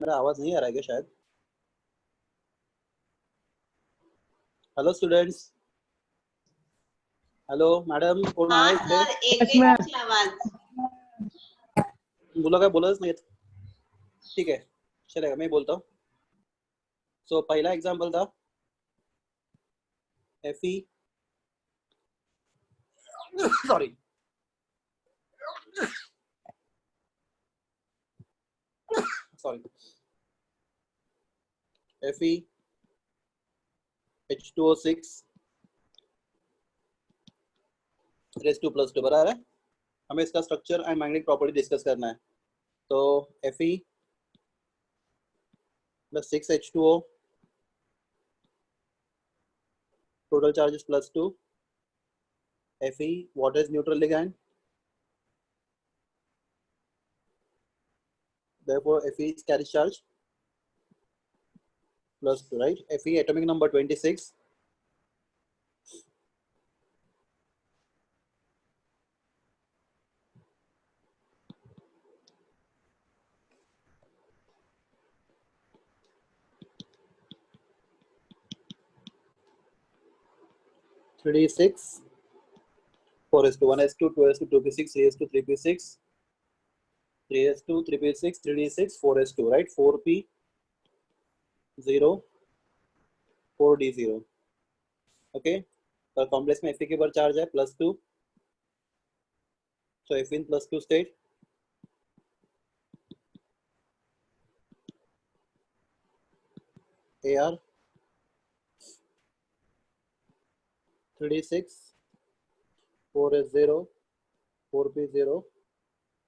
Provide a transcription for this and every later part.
मेरा आवाज नहीं आ रहा है क्या शायद? हेलो स्टूडेंट्स, हेलो मैडम, कौन हाँ आए थे? सर, एक आवाज बोला क्या? बोला नहीं? ठीक है, चलेगा, मैं बोलता हूँ। सो पहला एग्जांपल था Fe sorry Fe H2O6 raise two plus two बराबर है। हमें इसका structure and magnetic property discuss करना है। तो Fe plus 6H2O, total charges plus 2। Fe, what is neutral ligand? Therefore Fe is carry charge plus 2, right? Fe atomic number 26. Three six 4s2 1s2 2s2 2p6 3s2 3p6 3s2 3p6 3d6 4s2, right? 4p 0 4d0, okay? तो complex में Fe के ऊपर charge है plus 2, so Fe in plus 2 state, Ar 3d6 4s0 4p0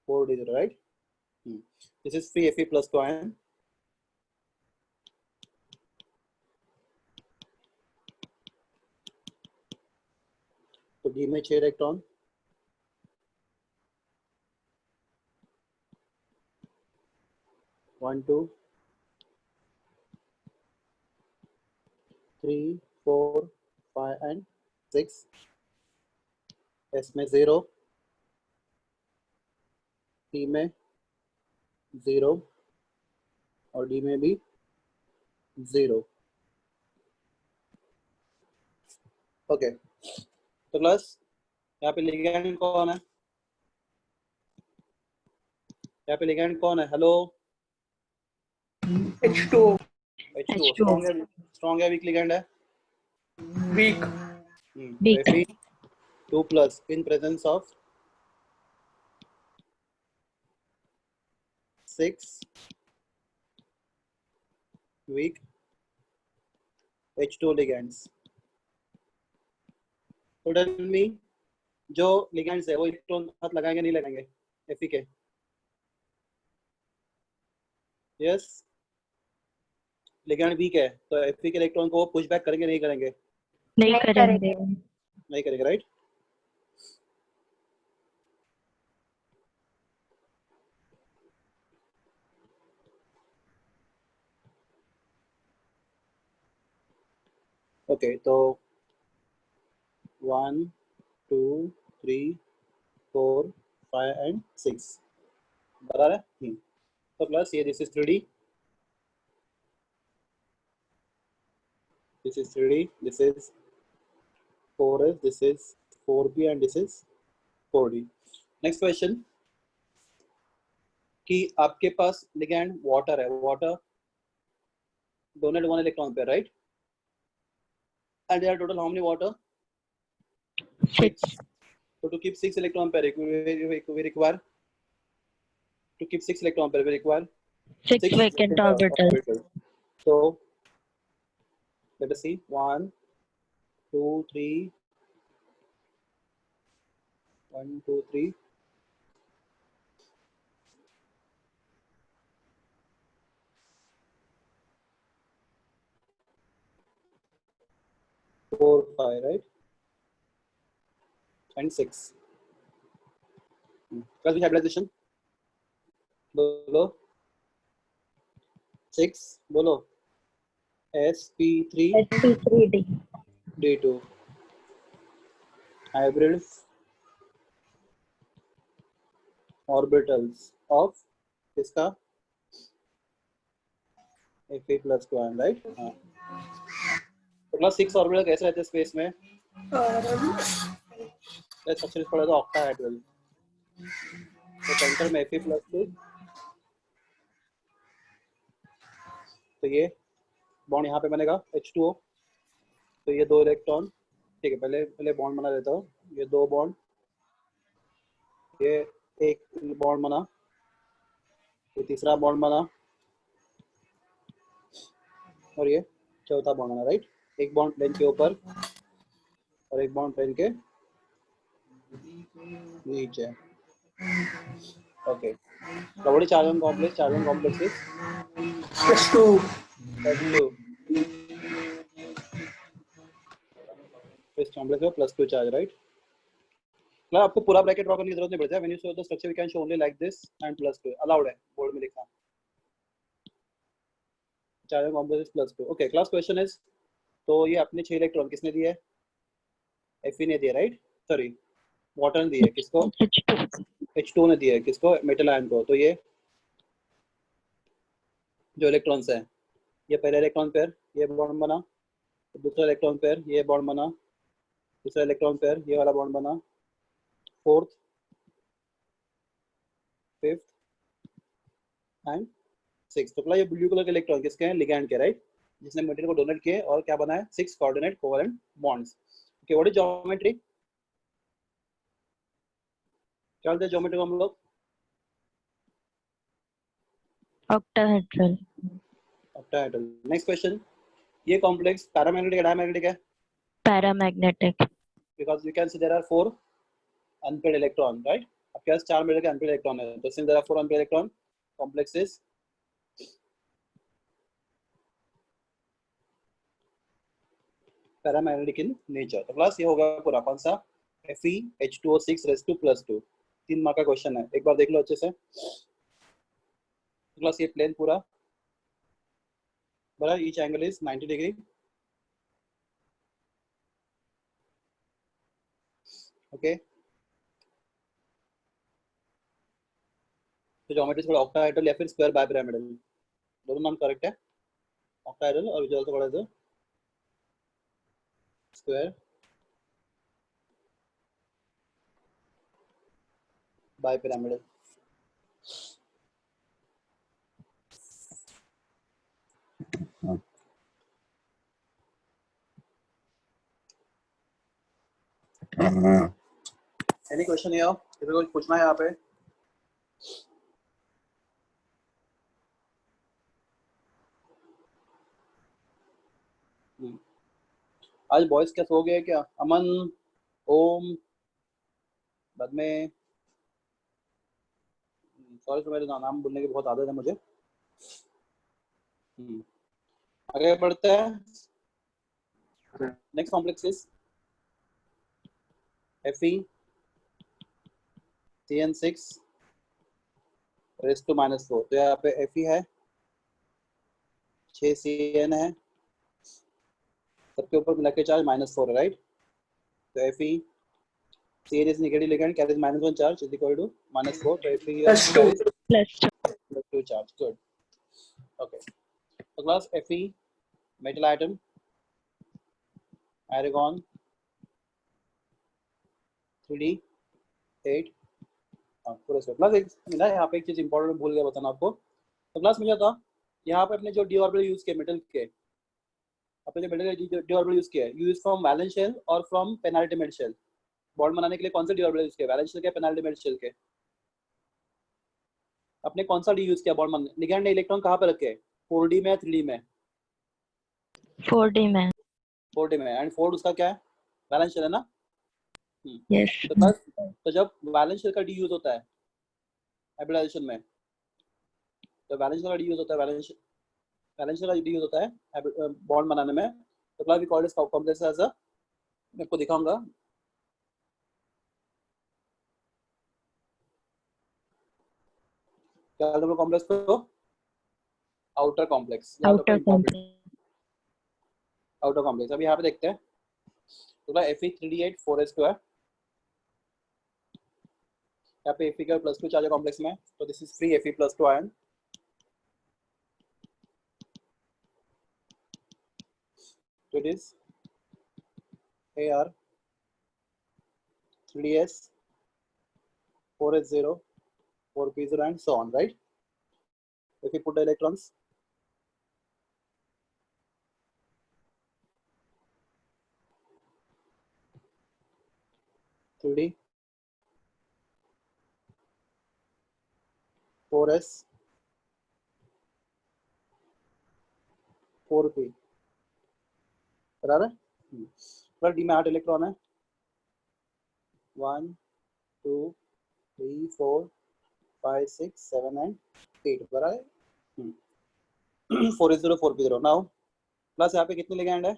4d0, right? This is free Fe plus 2 ion. तो D में 6 electron, 1 2 3 4 5 and 6। S में 0, P में 0 और D में भी 0, ओके। तो क्लास यहाँ पे लिगैंड कौन है? यहाँ पे लिगैंड कौन है? हेलो, H2O स्ट्रॉन्ग है वीक लिगैंड है? weak. Fe 2 plus in presence of 6 weak H2O ligands. तो टेल मी, जो लिगैंड्स है वो इलेक्ट्रॉन हाथ लगाएंगे नहीं लगाएंगे Fe के? यस, लिगैंड वीक है तो Fe के इलेक्ट्रॉन को पुश बैक करेंगे नहीं करेंगे? नहीं करेंगे। नहीं करेंगे, राइट? ओके, तो 1 2 3 4 5 and 6 बराबर है। तो प्लस ये this is 3D, this is 3D, this is 4s, this is 4p and this is 4D। Next question कि आपके पास लिगैंड वाटर है, water donate 1 electron pair, right? And there total how many water? 6। So to keep 6 electron pair, we require to keep 6 electron pair, we require 6 vacant orbitals. So let us see 1 2 3 1 2 3 4 5, right? And 6. Class stabilization बोलो 6 बोलो sp3 sp3d d2 hybrid orbitals of इसका Fe plus 2 ion, right? हाँ. तो class 6 orbital कैसे रहते हैं space में? Structure is called as octahedral. तो सेंटर में Fe plus 2. तो ये बॉन्ड यहाँ पे बनेगा H2O. तो ये 2 इलेक्ट्रॉन, ठीक है, पहले बॉन्ड बना देता हूँ. ये 2 बॉन्ड, ये एक बॉन्ड बना, ये तीसरा बॉन्ड बना, और ये चौथा बॉन्ड बना, राइट? एक बॉन्ड प्लेन के ऊपर और एक बॉन्ड प्लेन के नीचे. Okay. So what is charge on complex? Charge on complex is +2. +2. इस कॉम्प्लेक्स में +2 चार्ज, राइट? मतलब आपको पूरा ब्रैकेट ड्रॉ करने की जरूरत नहीं पड़ती है. When you show the structure we can show only like this and +2 allowed है, बोर्ड में लिखना. Charge on complex +2. Okay. Class question is, तो ये अपने 6 इलेक्ट्रॉन किसने दिए? Fe ने दिए, राइट? सॉरी, वाटर ने दिए. किसको? H2 ने दिए. किसको? मेटल आयन को. तो ये जो इलेक्ट्रॉन्स है, ये पहला इलेक्ट्रॉन पेयर, ये बॉन्ड बना. दूसरा इलेक्ट्रॉन पेयर, ये बॉन्ड बना. तीसरा इलेक्ट्रॉन पेयर, ये वाला बॉन्ड बना. Fourth, fifth and six. तो ये ब्लू कलर के इलेक्ट्रॉन किसके हैं? लिगैंड के, राइट? जिसने मटेरियल को डोनेट किए और क्या बना है? 6 coordinate covalent bonds. Okay. What is geometry? क्या बोलते हैं ज्योमेट्री को हम लोग? octahedral. ऑक्टाहेड्रल. Next question. ये कॉम्प्लेक्स पैरामैग्नेटिक है, डायमैग्नेटिक है? Paramagnetic. Because you can see there are 4 unpaired electron, right? आपके पास 4 मिलकर अनपेयर्ड इलेक्ट्रॉन है. तो since there are 4 unpaired electron, complex is paramagnetic in nature. तो क्लास ये होगा पूरा कौन सा? Fe(H2O6)2 3 मार्क का क्वेश्चन है. एक बार देख लो अच्छे से. क्लास ये प्लेन पूरा बड़ा, each angle is 90 degree. Okay. तो ज्योमेट्री थोड़ा ऑक्टाहेड्रल या फिर स्क्वायर बाइपिरामिडल, दोनों नाम करेक्ट है. ऑक्टाहेड्रल और जो थोड़ा सा स्क्वायर बाइपिरामिडल. एनी क्वेश्चन या किसी को कुछ पूछना है यहाँ पे? आज बॉयज क्या सो गए क्या? अमन, ओम, बाद में सॉरी तो मेरे नाम बोलने की बहुत आदत है मुझे. आगे बढ़ते हैं. Next complex is Fe(Cn6)⁻⁴. तो यहाँ पे Fe है, 6 Cn है, सबके ऊपर मिला के चार्ज -4 है, राइट? तो Fe Cn is negative ligand, carries -1 charge is equal to -4. So Fe +2. +2 charge. Good. Okay. So class Fe metal atom, argon 3d8. पूरा स्क्वायर. प्लस एक मिला यहाँ पे, एक चीज इंपॉर्टेंट भूल गया बताना आपको. तो क्लास में क्या था, यहाँ पे अपने जो डी ऑर्बिटल यूज किए मेटल के, अपने जो मेटल के डी ऑर्बिटल यूज किया, यूज फ्रॉम वैलेंस शेल और फ्रॉम पेनाल्टीमेट शेल. बॉन्ड बनाने के लिए कौन सा डी ऑर्बिटल यूज किया? वैलेंस शेल के, पेनाल्टीमेट शेल के? अपने कौन सा डी यूज किया बॉन्ड बनाने? लिगैंड ने इलेक्ट्रॉन कहाँ पे रखे? 4D में या 3D में? 4D में. 4D में. एंड 4 उसका क्या है? वैलेंस शेल है ना? Yes. तो बस, तो जब वैलेंस शेल का डी यूज होता है हाइब्रिडाइजेशन में, तो वैलेंस शेल का डी यूज होता है, वैलेंस शेल का डी यूज होता है बॉन्ड बनाने में. तो class we called this complex as a, मैं आपको दिखाऊंगा. क्या बोलते हैं कॉम्प्लेक्स को? Outer complex. Outer complex. Outer complex. अभी यहाँ पे देखते हैं. तो Fe3d8 यहाँ पे Fe का +2 चार्ज है कॉम्प्लेक्स में. तो this is free Fe +2 ion. So it is AR, 3ds, 4s0, 4p0, and so on, right? If you put the electrons, three D, 4s, 4p, बराबर है। पर डी में 8 इलेक्ट्रॉन है, 1 2 3 4 5 6 7 एंड 8, बराबर है। 4s0 4p0। नाउ प्लस यहाँ पे कितने लिगैंड है?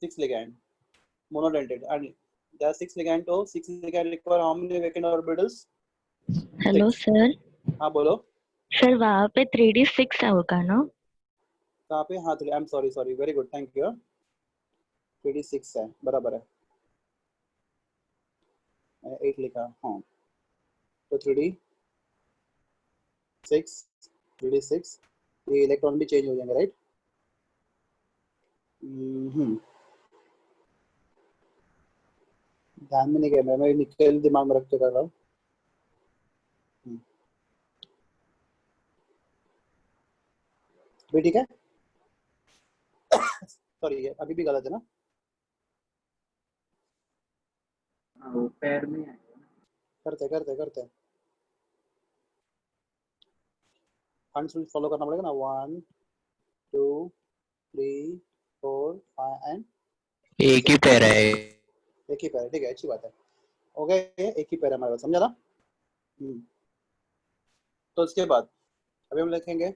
6 ligand, monodentate, and there are 6 ligand, तो 6 ligand require how many vacant orbitals? Hello sir. हाँ बोलो। सर वहाँ पे 3d6 होगा ना? कहाँ पे? हाँ, I am sorry, very good, thank you. 3d6 है, बराबर है, 8 लिखा, हाँ। तो 3d6 ये इलेक्ट्रॉन भी चेंज हो जाएंगे, राइट? ध्यान में नहीं गया, मैं निकल दिमाग में रख के कर रहा हूँ। भी ठीक है। सॉरी, अभी भी गलत है ना? वो पैर में आएगा। करते हंड्स रूल फॉलो करना पड़ेगा ना। 1 2 3 4 5 एंड एक ही पैर है। एक ही पैर है, ठीक है, अच्छी बात है। हो गए, एक ही पैर है हमारे पास, समझा ना? तो इसके बाद अभी हम लिखेंगे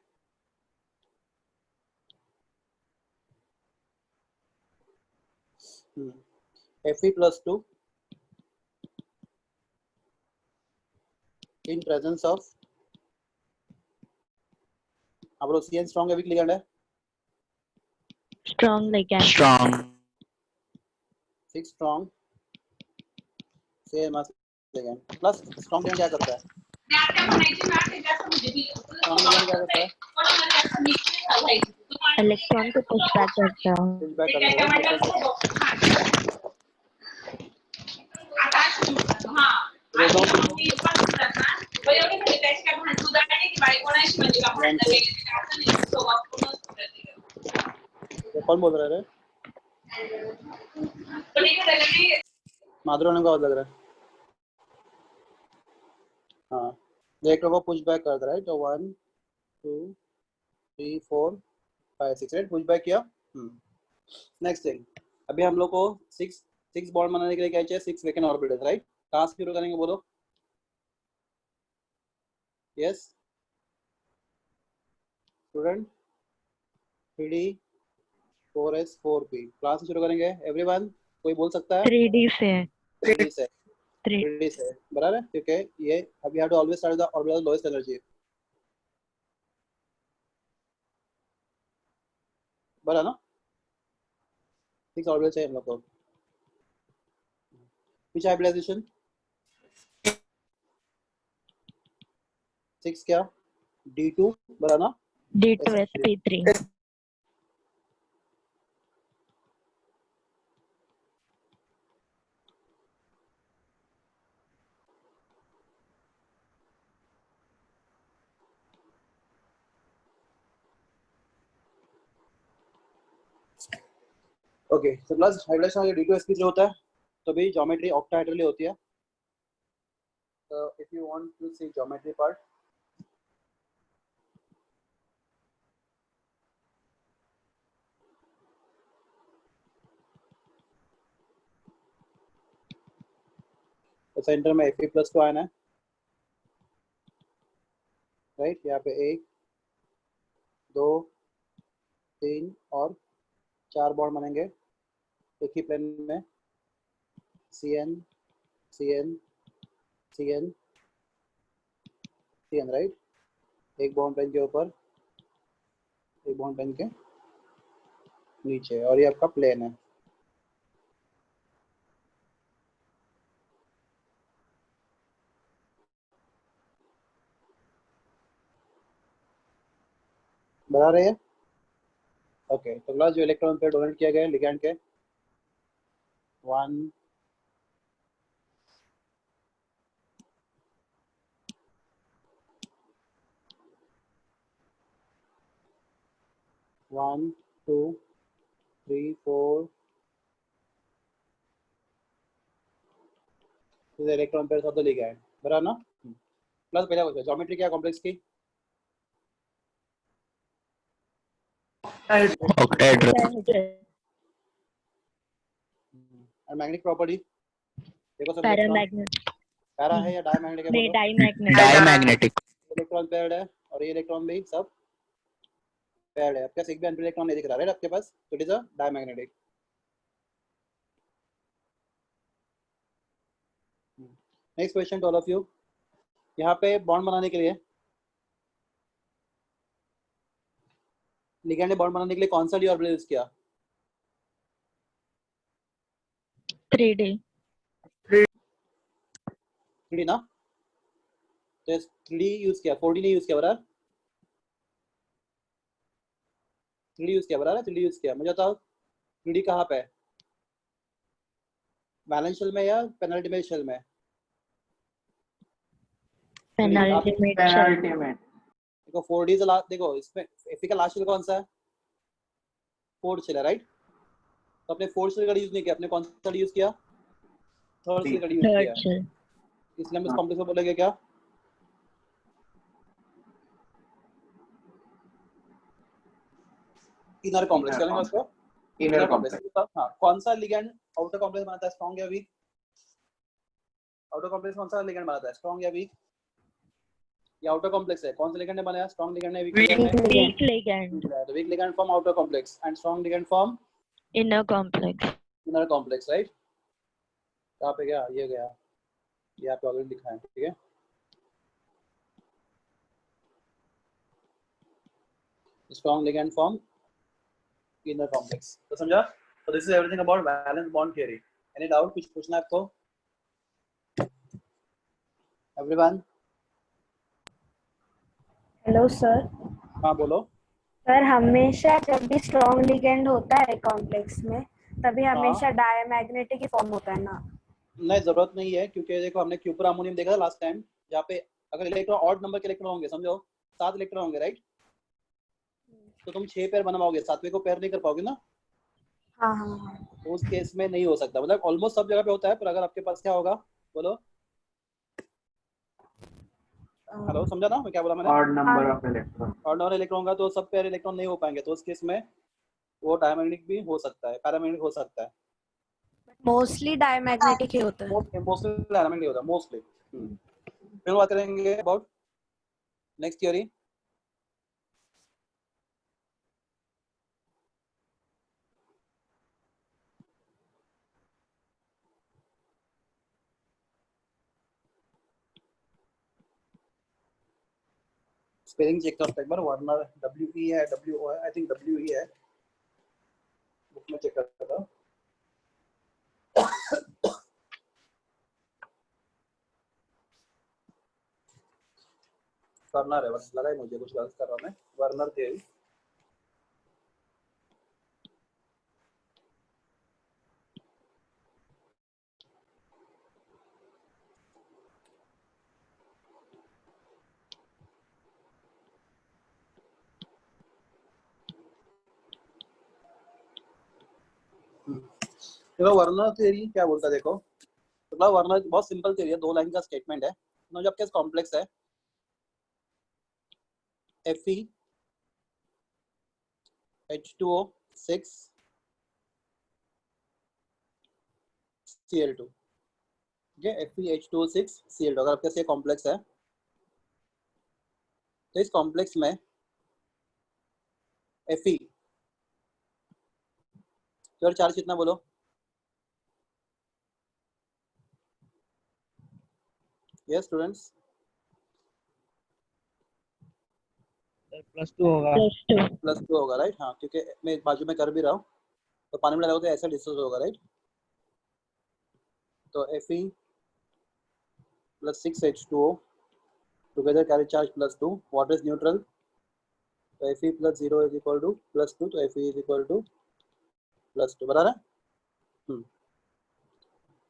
Fe+2 in presence of, अब लोग CN स्ट्रॉन्ग है, वीक लिगैंड है? Strong ligand। Strong. 6 strong same ligand plus strong ligand क्या करता है? स्ट्रॉन्ग लिगैंड क्या करता है? इलेक्ट्रॉन को पुश बैक करता है। पुश बैक करता है, कौन बोल रहा है? माधुरी का लग रहा है। हाँ, इलेक्ट्रॉन को पुश बैक करता है, राइट? तो 1 2 3 4 5 6, राइट? पुश बैक किया। नेक्स्ट थिंग, अभी हम लोग को 6 बॉन्ड बनाने के लिए क्या चाहिए? 6 वेकेंट ऑर्बिटल्स, राइट? कहाँ से शुरू करेंगे बोलो? Yes student, 3D 4s 4p, कहाँ से शुरू करेंगे एवरीवन? कोई बोल सकता है? 3d से। 3D से। 3 3D से, बराबर है, क्योंकि ये अभी have to always start the orbital lowest energy, बराबर ना? 6 ऑर्बिटल चाहिए हम लोग को। which hybridization? 6 क्या? D2, बराबर ना? d2sp3। ओके, तो प्लस हाइब्रिडाइजेशन D2sp3 होता है, तो भी ज्योमेट्री ऑक्टाहेड्रली होती है। तो if you want to see geometry part, तो सेंटर में Fe+2 आना है, राइट? यहाँ पे 1 2 3 और 4 बॉन्ड बनेंगे एक ही प्लेन में, CN CN CN CN, right? एक बॉन्ड पेन के ऊपर, एक बॉन्ड पेन के नीचे, और ये आपका प्लेन है। बना रहे हैं? ओके, तो क्लास जो इलेक्ट्रॉन पेयर डोनेट किया गया लिगैंड के 1 1 2 3 4 the electron pairs of the ligand, बराबर ना? प्लस पहला क्वेश्चन, ज्योमेट्री क्या कॉम्प्लेक्स की? octahedral, और मैग्नेटिक प्रॉपर्टी देखो सब पैरामैग्नेट पैरा है या डायमैग्नेटिक है नहीं बोलो? डाईमैग्नेट diamagnetic, इलेक्ट्रॉन पेयर्ड है और ये इलेक्ट्रॉन भी सब पेयर्ड है। आपके पास एक भी अनपेयर्ड इलेक्ट्रॉन नहीं दिख रहा है आपके पास, तो it is a diamagnetic. Next question to all of you, यहाँ पे बॉन्ड बनाने के लिए लिगैंड ने बॉन्ड बनाने के लिए कौन सा डी ऑर्बिटल यूज किया? 3D 3D ना, तो 3D यूज किया, 4D नहीं यूज किया बराबर? 3D यूज किया बराबर, 3D यूज किया। मुझे बताओ 3D कहाँ पे है, वैलेंस शेल में या पेनल्टीमेट शेल में? पेनल्टीमेट शेल देखो 4D से लास्ट, देखो इसमें Fe का लास्ट शेल कौन सा है? 4th शेल है राइट, तो अपने 4th शेल का यूज नहीं किया, अपने कौन सा यूज किया? 3rd शेल का यूज किया, थर्ड शेल इसलिए हम इस कॉम्प्लेक्स को बोलेंगे क्या? इनर कॉम्प्लेक्स करेंगे उसको, इनर कॉम्प्लेक्स। हाँ, कौन सा लिगैंड आउटर कॉम्प्लेक्स बनाता है, स्ट्रांग या वीक? आउटर कॉम्प्लेक्स कौन सा लिगैंड बनाता है, स्ट्रांग या वीक? ये आउटर कॉम्प्लेक्स है, कौन सा लिगैंड ने बनाया, स्ट्रांग लिगैंड है वीक लिगैंड है? वीक लिगैंड तो weak ligand form outer complex and strong ligand form inner complex inner complex right. कहाँ पे गया ये, गया ये आप ऑलरेडी लिखा है, ठीक है। Strong ligand form inner complex, तो समझा? तो this is everything about valence bond theory. Any doubt, कुछ पूछना है आपको? एवरीवन? Hello sir. हाँ बोलो। सर हमेशा जब भी स्ट्रॉन्ग लिगेंड होता है कॉम्प्लेक्स में तभी हमेशा डायमैग्नेटिक ही फॉर्म होता है ना? नहीं, जरूरत नहीं है, क्योंकि देखो हमने क्यूपर अमोनियम देखा था लास्ट टाइम, जहाँ पे अगर इलेक्ट्रॉन ऑड नंबर के इलेक्ट्रॉन होंगे, समझो 7 इलेक्ट्रॉन होंगे राइट, तो तुम 6 पेयर बनवाओगे, 7वें को पेयर नहीं कर पाओगे ना, हाँ हाँ हाँ। तो उस केस में नहीं हो सकता। मतलब ऑलमोस्ट सब जगह पे होता है, पर अगर आपके पास क्या होगा बोलो? हेलो, समझा ना मैं क्या बोला मैंने? odd number of electrons, odd number electron होगा तो सब पेयर इलेक्ट्रॉन नहीं हो पाएंगे, तो उस केस में वो डायमैग्नेटिक भी हो सकता है, पैरामैग्नेटिक हो सकता है। मोस्टली डायमैग्नेटिक ही होता है। मोस्टली डायमैग्नेटिक होता है मोस्टली। फिर बात करेंगे about next theory. Spelling check करते हैं एक बार, वर्नर WE है, WO है, आई थिंक WE है, बुक में चेक करता था। वर्नर है, बस लगा ही मुझे कुछ गलत कर रहा हूँ मैं, वर्नर थ्योरी। देखो वर्नर थ्योरी क्या बोलता है, देखो तो वर्नर बहुत सिंपल थ्योरी है, 2 लाइन का स्टेटमेंट है। जब आपके कॉम्प्लेक्स है Fe H2O 6 Cl2, ठीक है, Fe H2O 6 Cl2 अगर आपके पास कॉम्प्लेक्स है, तो इस कॉम्प्लेक्स में Fe तो चार्ज कितना बोलो? यस स्टूडेंट्स, +2 होगा, +2 होगा राइट। हाँ, क्योंकि मैं बाजू में कर भी रहा हूँ, तो पानी में डालोगे तो ऐसा डिस्टेंस होगा राइट। तो Fe + 6H2O together carry charge +2, water is neutral, तो Fe plus 0 is equal to plus 2, तो Fe is equal to plus 2, बराबर है।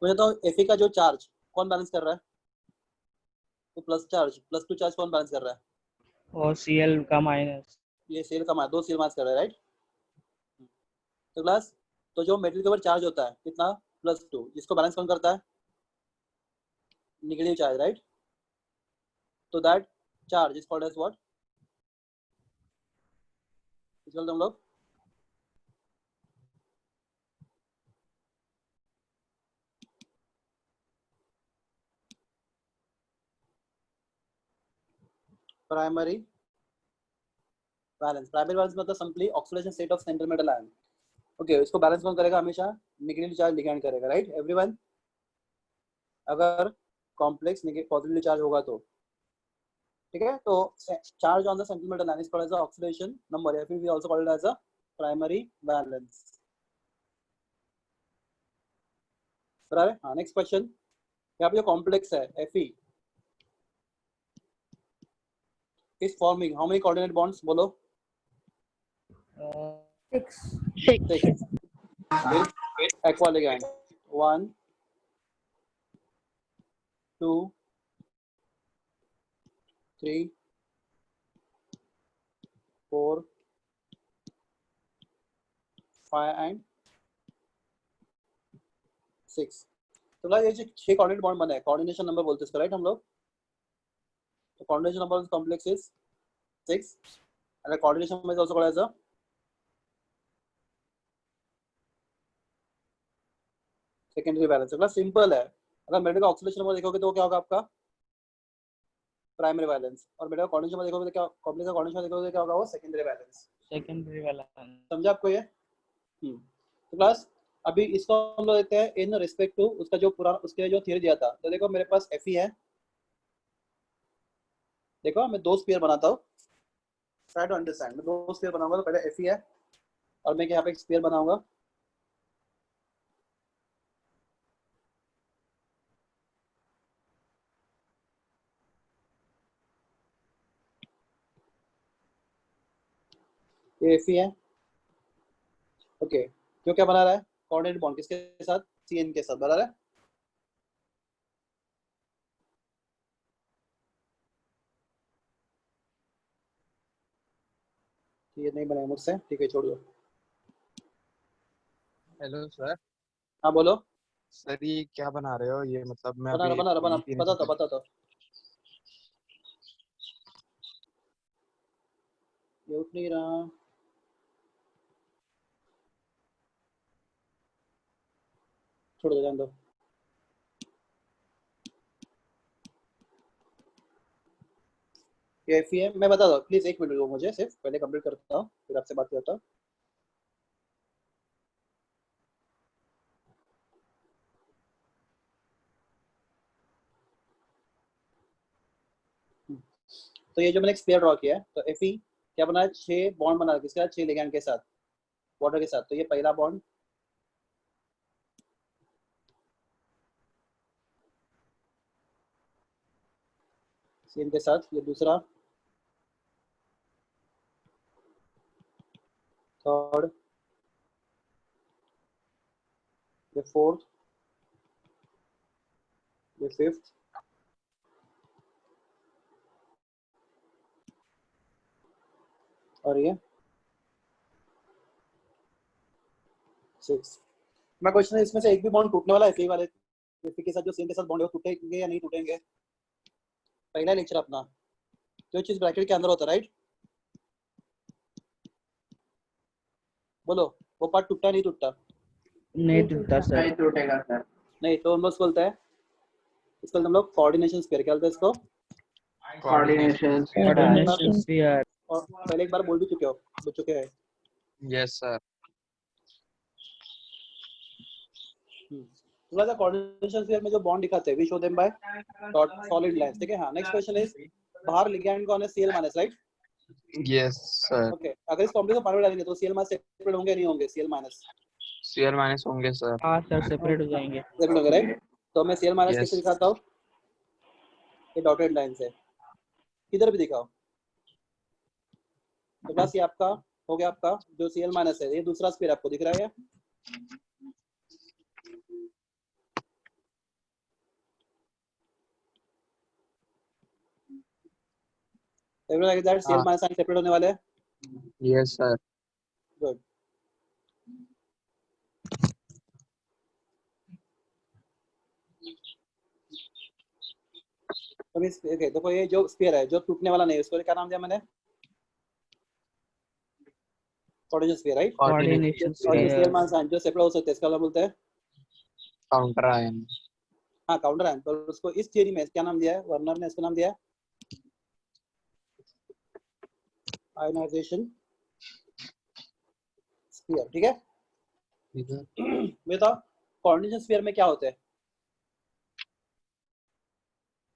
मुझे तो Fe का जो चार्ज कौन बैलेंस कर रहा है, तो प्लस टू चार्ज कौन बैलेंस कर रहा है, और Cl का माइनस, ये सेल का दो सेल मास कर रहा है, राइट। तो क्लास, तो जो मेटल के ऊपर चार्ज होता है कितना, प्लस 2, जिसको बैलेंस कौन करता है, नेगेटिव चार्ज, राइट। तो that charge is called as what, इसको हम लोग प्राइमरी बैलेंस। प्राइमरी बैलेंस मतलब simply oxidation state of central metal ion. Okay, इसको बैलेंस कौन करेगा, हमेशा नेगेटिव चार्ज लिगैंड करेगा, राइट एवरीवन। अगर कॉम्प्लेक्स पॉजिटिवली चार्ज होगा तो, ठीक है। तो charge on the central metal ion is called as oxidation number, या फिर we also called as a primary balance, बराबर है। हाँ, नेक्स्ट क्वेश्चन। यहाँ पे जो कॉम्प्लेक्स है Fe is forming how many coordinate bonds, बोलो। 6. 6. with aqua ligand 1 2 3 4 5 and 6। तो ये जो 6 कोऑर्डिनेट बॉन्ड बने हैं, कोऑर्डिनेशन नंबर बोलते हैं इसको, राइट हम लोग। तो coordination number of complex is 6 and the coordination number is also called as a secondary balance. मतलब सिंपल है, अगर मेटल का ऑक्सीडेशन नंबर देखोगे तो क्या होगा आपका, प्राइमरी बैलेंस, और मेटल का कोऑर्डिनेशन नंबर देखोगे तो क्या, कॉम्प्लेक्स का कोऑर्डिनेशन देखोगे तो क्या होगा, वो सेकेंडरी बैलेंस। सेकेंडरी बैलेंस, समझा आपको ये। तो क्लास, अभी इसको हम लोग देखते हैं इन रिस्पेक्ट टू उसका जो पूरा उसके जो थ्योरी दिया था। तो देखो मेरे पास Fe है, देखो मैं दो स्फीयर बनाता हूँ, ट्राई टू अंडरस्टैंड। मैं दो स्फीयर बनाऊंगा, तो पहले Fe है और मैं यहाँ पे एक स्फीयर बनाऊंगा, ये Fe है। ओके, जो क्या बना रहा है, कोऑर्डिनेट बॉन्ड किसके साथ, Cn के साथ, बना रहा है। ये नहीं बनाया मुझसे, ठीक है छोड़ दो। Hello sir. हाँ बोलो। सर ये क्या बना रहे हो, ये मतलब मैं बना अभी रहा बता दो। ये उठ नहीं रहा, छोड़ दो, जान दो। ये Fe है, मैं बता दो प्लीज, एक मिनट दो मुझे, सिर्फ पहले कंप्लीट करता हूँ फिर आपसे बात करता हूँ। तो ये जो मैंने एक स्फीयर ड्रॉ किया है, तो Fe क्या बना है, 6 बॉन्ड बना है, किसके साथ, 6 लिगैंड के साथ, वाटर के साथ। तो ये पहला बॉन्ड, Cn के साथ, ये दूसरा, थर्ड, ये फोर्थ, ये फिफ्थ, और ये 6। मैं क्वेश्चन है, इसमें से एक भी बॉन्ड टूटने वाला है Fe वाले, Fe के साथ जो Cn के साथ बॉन्ड है वो टूटेंगे या नहीं टूटेंगे, पहला लेक्चर अपना। तो ये चीज ब्रैकेट के अंदर होता है, राइट। बोलो, वो पार्ट टूटता नहीं टूटता, नहीं टूटता सर, नहीं टूटेगा सर। नहीं। तो हम लोग बोलते हैं, इसको हम लोग कोऑर्डिनेशन स्फीयर, क्या बोलते हैं इसको, कोऑर्डिनेशन कोऑर्डिनेशन स्फीयर। और पहले एक बार बोल चुके हैं। Yes sir. थोड़ा सा कोऑर्डिनेशन स्फीयर में जो बॉन्ड दिखाते हैं, we show them by dot solid lines, ठीक है। हाँ, नेक्स्ट क्वेश्चन इज, बाहर लिगैंड कौन है, Cl minus, right. Yes sir. Okay, अगर इस कॉम्प्लेक्स को पानी में डालेंगे तो Cl माइनस सेपरेट होंगे नहीं होंगे, Cl माइनस Cl माइनस होंगे सर। हाँ सर, सेपरेट हो जाएंगे। सेपरेट होंगे, राइट। तो मैं Cl माइनस Yes. कैसे दिखाता हूँ, ये डॉटेड लाइन से, किधर भी दिखाओ। तो तो बस ये आपका हो गया, आपका जो Cl माइनस है, ये दूसरा स्फीयर आपको दिख रहा है। एवरीवन लाइक दैट, Cl हाँ। माइनस साइन सेपरेट होने वाले हैं। Yes, sir. गुड। तो इस ओके, देखो ये जो स्फीयर है जो टूटने वाला नहीं है, उसको क्या नाम दिया मैंने? Coordination sphere, right? कोऑर्डिनेशन और जो स्फीयर। Cl माइनस साइन जो सेपरेट हो सकते हैं, इसका क्या बोलते हैं? Counter ion. हाँ, काउंटर आयन। तो उसको इस थ्योरी में क्या नाम दिया है? वर्नर ने इसको नाम दिया है आयनाइजेशन स्फीयर, ठीक है? बताओ कोऑर्डिनेशन स्फीयर में क्या होते हैं?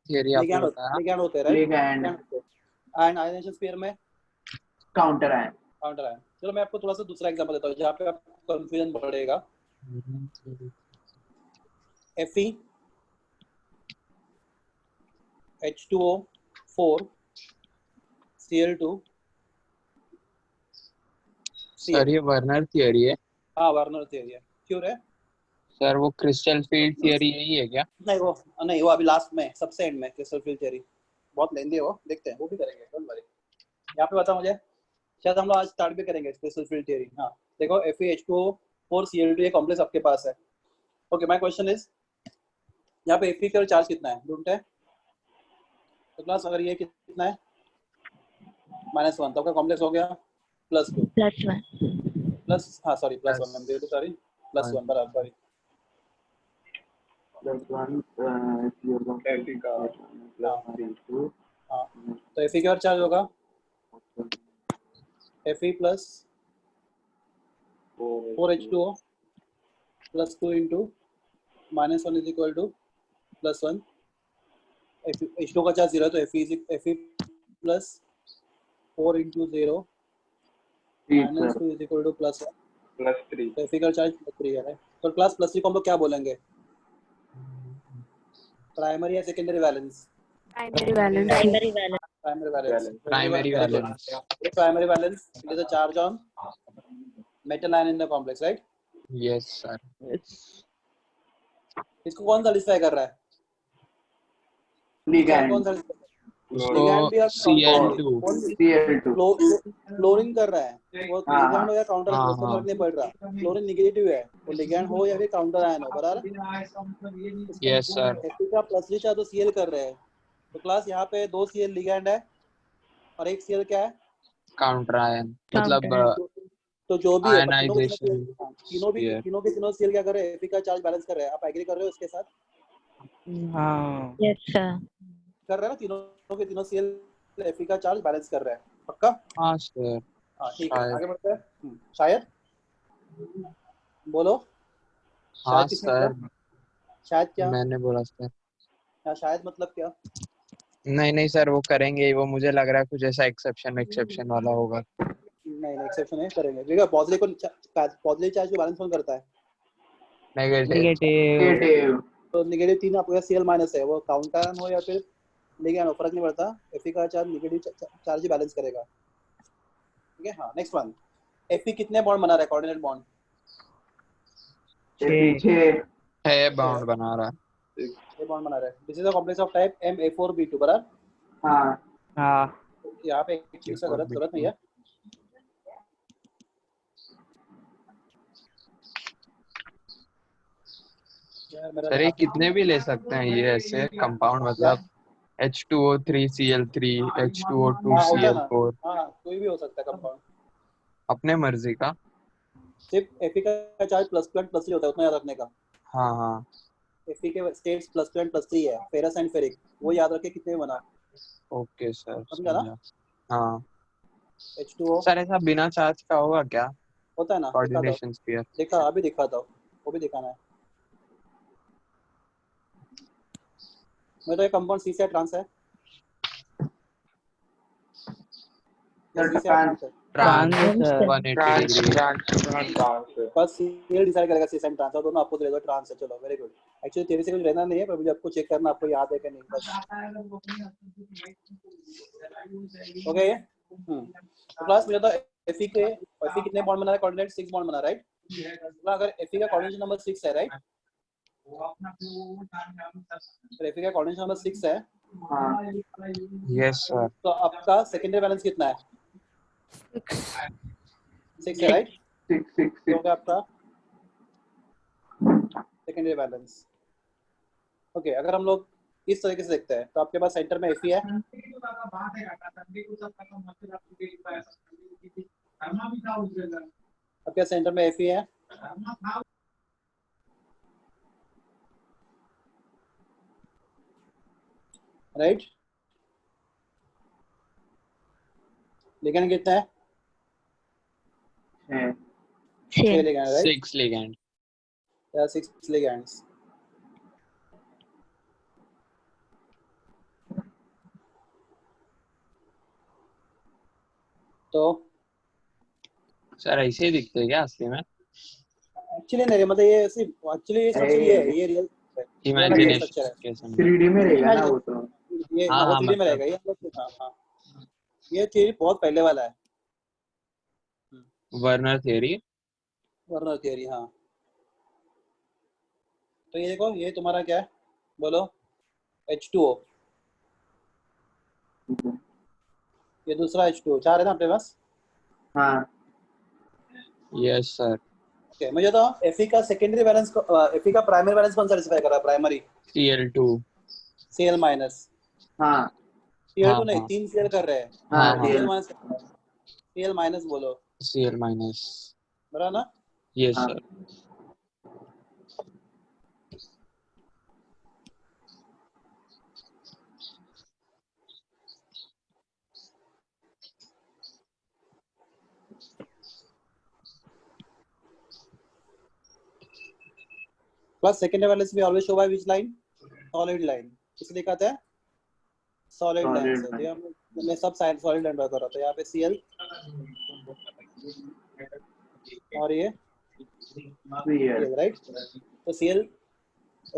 Theory आपको लिगैंड बताया। लिगैंड होते हैं, right? Ligand and ionization sphere में काउंटर आयन काउंटर आयन। चलो मैं आपको थोड़ा सा दूसरा एग्जांपल देता हूँ जहाँ पे आपको कंफ्यूजन बढ़ेगा। Fe H2O 4 Cl2 सर ये वर्नर थियरी है। हाँ, वार्नर थ्योरी है। क्यों है? सर वो क्रिस्टल फील्ड थियरी यही है क्या? नहीं, वो अभी लास्ट में, सबसे एंड में क्रिस्टल फील्ड थ्योरी बहुत लेंदी है, वो देखते हैं, वो भी करेंगे, डोंट वरी। यहाँ पे बता मुझे, शायद हम लोग आज स्टार्ट भी करेंगे क्रिस्टल फील्ड थ्योरी। हाँ देखो, FeH2O4Cl2 ये कॉम्प्लेक्स आपके पास है। ओके, माय क्वेश्चन इज, यहाँ पे Fe का चार्ज कितना है? ढूंढते हैं। तो क्लास अगर ये कितना है -1, तो आपका कॉम्प्लेक्स हो गया +2 +1. प्लस, हाँ sorry +1, I am really sorry, +1 बराबर, सॉरी। +1 हाँ, तो Fe का चार्ज होगा Fe plus 4H2O +2 into -1 is equal to +1। H2O का चार्ज 0 है, तो Fe plus 4 into 0 -2 is equal to +1 +3 तो Fe का चार्ज 3 है। तो क्लास +3 को हम लोग क्या बोलेंगे? प्राइमरी या secondary valence? Primary valence. Primary valence. Primary valence. Primary valence. Primary valence it is a charge on metal ion in the complex, right? Yes, sir. इसको कौन सैटिस्फाई कर रहा है? लिगैंड कौन satisfy? उसको लिगैंड भी और Cl2 Cl2 फ्लोरीन कर रहा है, वो हाँ, लिगैंड हो या काउंटर, हाँ, उसको हाँ। फर्क नहीं पड़ रहा। फ्लोरीन नेगेटिव है, वो लिगैंड हो या फिर काउंटर आयन हो, बराबर? Yes, sir. Fe का +3 चार्ज तो Cl कर रहे हैं। तो क्लास यहाँ पे 2 Cl लिगैंड है और 1 Cl क्या है? Counter ion. मतलब तो जो भी है, पर Ionization sphere. तीनों के तीनों Cl क्या कर रहे हैं? Fe का चार्ज बैलेंस कर रहे हैं। आप एग्री कर रहे हो इसके साथ? हाँ। Yes, sir. कर रहे हैं ना, तीनों के तीनों Cl Fe का चार्ज बैलेंस कर रहे हैं, पक्का? हाँ सर। हाँ ठीक है, शायद। आगे बढ़ते हैं। शायद बोलो। हाँ शायद किसने सर, बोला? शायद क्या? मैंने बोला सर। हाँ, शायद मतलब क्या? नहीं सर, वो करेंगे, वो मुझे लग रहा है कुछ ऐसा एक्सेप्शन वाला होगा। नहीं, एक्सेप्शन है, करेंगे। देखो पॉजिटिव चार्ज को बैलेंस कौन करता है? नेगेटिव। नेगेटिव तो नेगेटिव 3 आपका Cl माइनस है, वो काउंटर आयन हो या फिर लिगैंड हो, फर्क नहीं पड़ता। Fe का चार्ज नेगेटिव चार्ज ही बैलेंस करेगा, ठीक है? हाँ, नेक्स्ट वन। Fe कितने बॉन्ड बना रहा है? कोऑर्डिनेट बॉन्ड 6 है, बाउंड बना रहा है। ये बॉन्ड बना रहा है। This is a complex of type Ma4B2, बराबर? हाँ हाँ। यहाँ पे एक चीज का जरूरत नहीं है। सर ये कितने भी ले सकते हैं ये ऐसे कंपाउंड, मतलब H2O3Cl3 H2O2Cl4, हाँ, कोई भी हो सकता है कंपाउंड। अपने मर्जी का। सिर्फ Fe का चार्ज +2 + 3 होता है, उतना याद रखने का। हाँ। Fe के स्टेट्स +2 + 3 है, फेरस एंड फेरिक, वो याद रखे कितने बना। ओके सर, समझा ना? समझा। हाँ H2O सर, ऐसा बिना चार्ज का होगा क्या होता है ना, कोऑर्डिनेशन स्फीयर? अभी दिखाता हूँ, वो भी दिखाना है। मैं तो ये कंपाउंड C से ट्रांस है, ट्रांस सर। 180 डिग्री। बस Cl डिसाइड करेगा C से ट्रांस, और दोनों आपको दे ट्रांस है। चलो, वेरी गुड। एक्चुअली तेरे से कुछ रहना नहीं है, पर मुझे आपको चेक करना, आपको याद है कि नहीं, बस। ओके, तो क्लास मुझे तो Fe कितने बॉन्ड बना रहा है? कोऑर्डिनेट 6 बॉन्ड बना, राइट? तो अगर Fe का कोऑर्डिनेशन नंबर 6 है, राइट? तो Fe का कोऑर्डिनेशन नंबर 6 है, हाँ यस सर। तो आपका सेकेंडरी बैलेंस कितना है? 6 है, राइट? 6 तो क्या आपका सेकेंडरी बैलेंस? ओके, अगर हम लोग इस तरीके से देखते हैं तो आपके पास सेंटर में Fe है, आपके सेंटर में Fe है, राइट? लिगेंड कितना है? 6 6 ligand, right? 6 ligand. There are 6 ligands. तो सर ऐसे ही दिखते हैं क्या असली में? एक्चुअली नहीं, मतलब ये एक्चुअली ये स्ट्रक्चर ये है, ये रियल इमेजिनेशन स्ट्रक्चर है। के समझ। 3D में रहेगा ना वो तो। ये हाँ, वो हाँ, 3D में मतलब- रहेगा, ये हाँ हाँ, ये थ्योरी बहुत पहले वाला है, वर्नर थ्योरी। वर्नर थ्योरी, हाँ। तो ये देखो, ये तुम्हारा क्या है, बोलो? H2O, ये दूसरा H2O, 4 है ना अपने पास? हाँ यस सर। ओके, मुझे तो Fe का सेकेंडरी बैलेंस, Fe का प्राइमरी बैलेंस कौन सेटिस्फाई कर रहा है? Primary Cl2। Cl माइनस, हाँ Cl2 नहीं, हाँ। 3 Cl कर रहे हैं, हाँ हाँ, Cl CL minus, Cl minus बोलो, Cl माइनस। बराबर ना? यस हाँ। Sir. Plus secondary valence we always show by which line? Solid line. इसलिए कहते हैं solid line से। तो यहाँ मैं सब साइड solid line ड्रा कर रहा था, यहाँ पे Cl और ये Cl, राइट? तो Cl